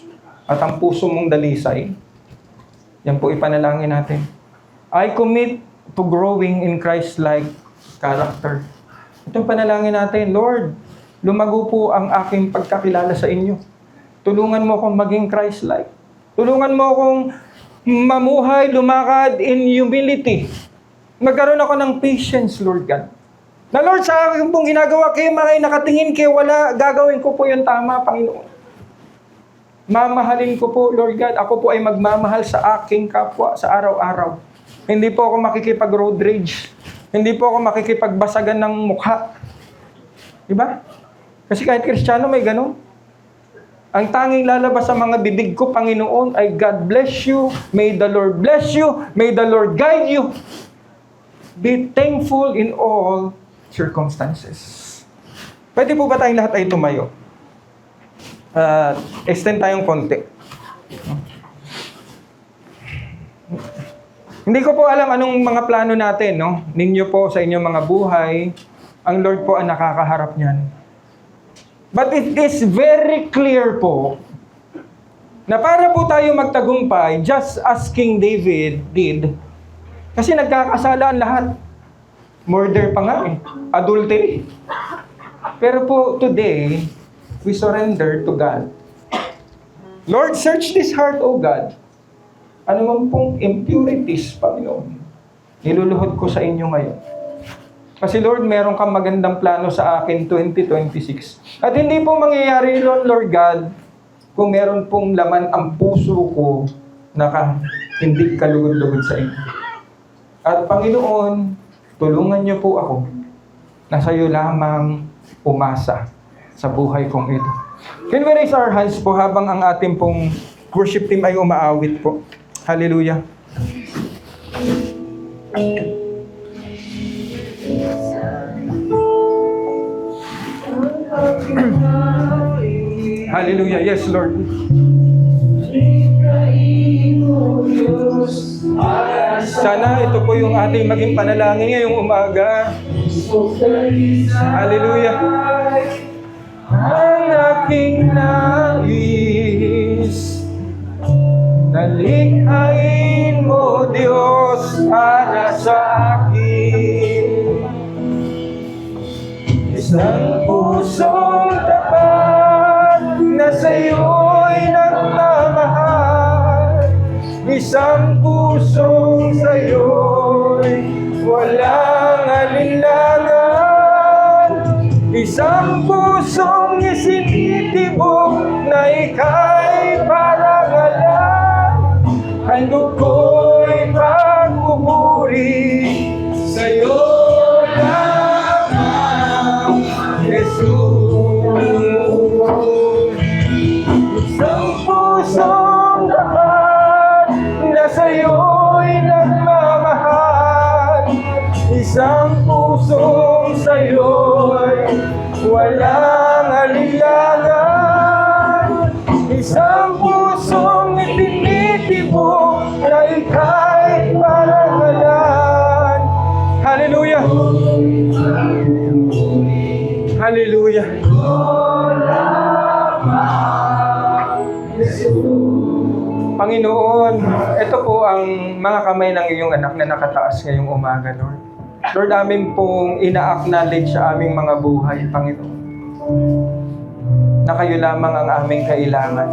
at ang puso mong dalisay. Yan po ipanalangin natin. I commit to growing in Christ-like character. Itong panalangin natin, Lord, lumago po ang aking pagkakilala sa inyo. Tulungan mo akong maging Christ-like. Tulungan mo akong mamuhay, lumakad in humility. Magkaroon ako ng patience, Lord God. Na Lord, sa akin pong ginagawa kayo, mga nakatingin kayo, wala, gagawin ko po yung tama, Panginoon. Mamahalin ko po, Lord God. Ako po ay magmamahal sa aking kapwa sa araw-araw. Hindi po ako makikipag-road rage. Hindi po ako makikipagbasagan ng mukha. Diba? Kasi kahit Kristiyano may ganun. Ang tanging lalabas sa mga bibig ko, Panginoon, ay God bless you. May the Lord bless you. May the Lord guide you. Be thankful in all circumstances. Pwede po ba tayong lahat ay tumayo? Extend tayong konti. Hindi ko po alam anong mga plano natin, no? Ninyo po sa inyong mga buhay. Ang Lord po ang nakakaharap niyan. But it is very clear po na para po tayo magtagumpay, just as King David did, kasi nagkakasala ang lahat. Murder pa nga eh. Adultery. Pero po, today, we surrender to God. Lord, search this heart, O God. Ano man pong impurities, Panginoon, niluluhod ko sa inyo ngayon. Kasi Lord, meron kang magandang plano sa akin 2026. At hindi po mangyayari yun, Lord God, kung meron pong laman ang puso ko na hindi kalugod-lugod sa inyo. At Panginoon, tulungan niyo po ako na sa iyo lamang umasa sa buhay kong ito. Can we raise our hands po habang ang ating pong worship team ay umaawit po? Hallelujah. Hallelujah. Yes, Lord. Sana ito po yung ating maging panalangin ngayong umaga. Hallelujah. Ang aking nais, nalikhain mo, Diyos, para sa akin. Isang pusong tapat na sa'yo'y nagmamahal. Isang pusong sa'yo'y walang alinlangan. Isang pusong isinitibok na ika'y parangalan. Handog ko'y pagpupuri sa'yo lamang, Jesus. Isang pusong tapat na sa'yo'y nagmamahal. Isang pusong sa'yo'y walang alinlangan. Isang pusong itinitibok na ika'y parangalan. Hallelujah! Hallelujah! Panginoon, ito po ang mga kamay ng iyong anak na nakataas ngayong umaga, Lord. Lord, amin pong ina-acknowledge sa aming mga buhay, Panginoon, na kayo lamang ang aming kailangan.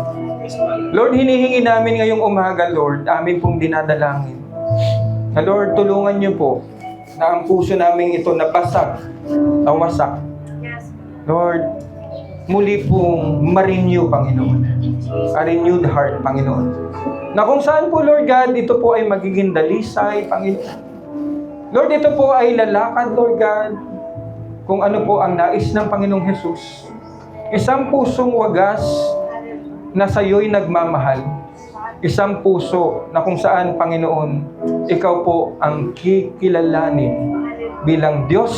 Lord, hinihingi namin ngayong umaga, Lord, amin pong dinadalangin. Na Lord, tulungan niyo po na ang puso namin ito nabasag, nawasak. Lord, muli pong ma-renew, Panginoon. A renewed heart, Panginoon. Na kung saan po, Lord God, ito po ay magiging dalisay, Panginoon. Lord, ito po ay lalakad, Lord God, kung ano po ang nais ng Panginoong Jesus. Isang pusong wagas na sa iyo'y nagmamahal. Isang puso na kung saan, Panginoon, ikaw po ang kikilalanin bilang Diyos,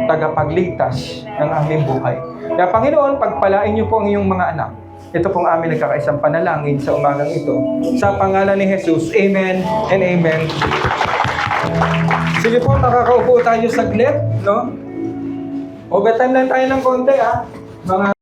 tagapagligtas ng aming buhay. Kaya Panginoon, pagpalain niyo po ang iyong mga anak. Ito pong aming nagkakaisang panalangin sa umagang ito. Sa pangalan ni Jesus, Amen and Amen. Sige po, nakakaupo tayo saglit, no? Overtime lang tayo ng konti, ha? Mga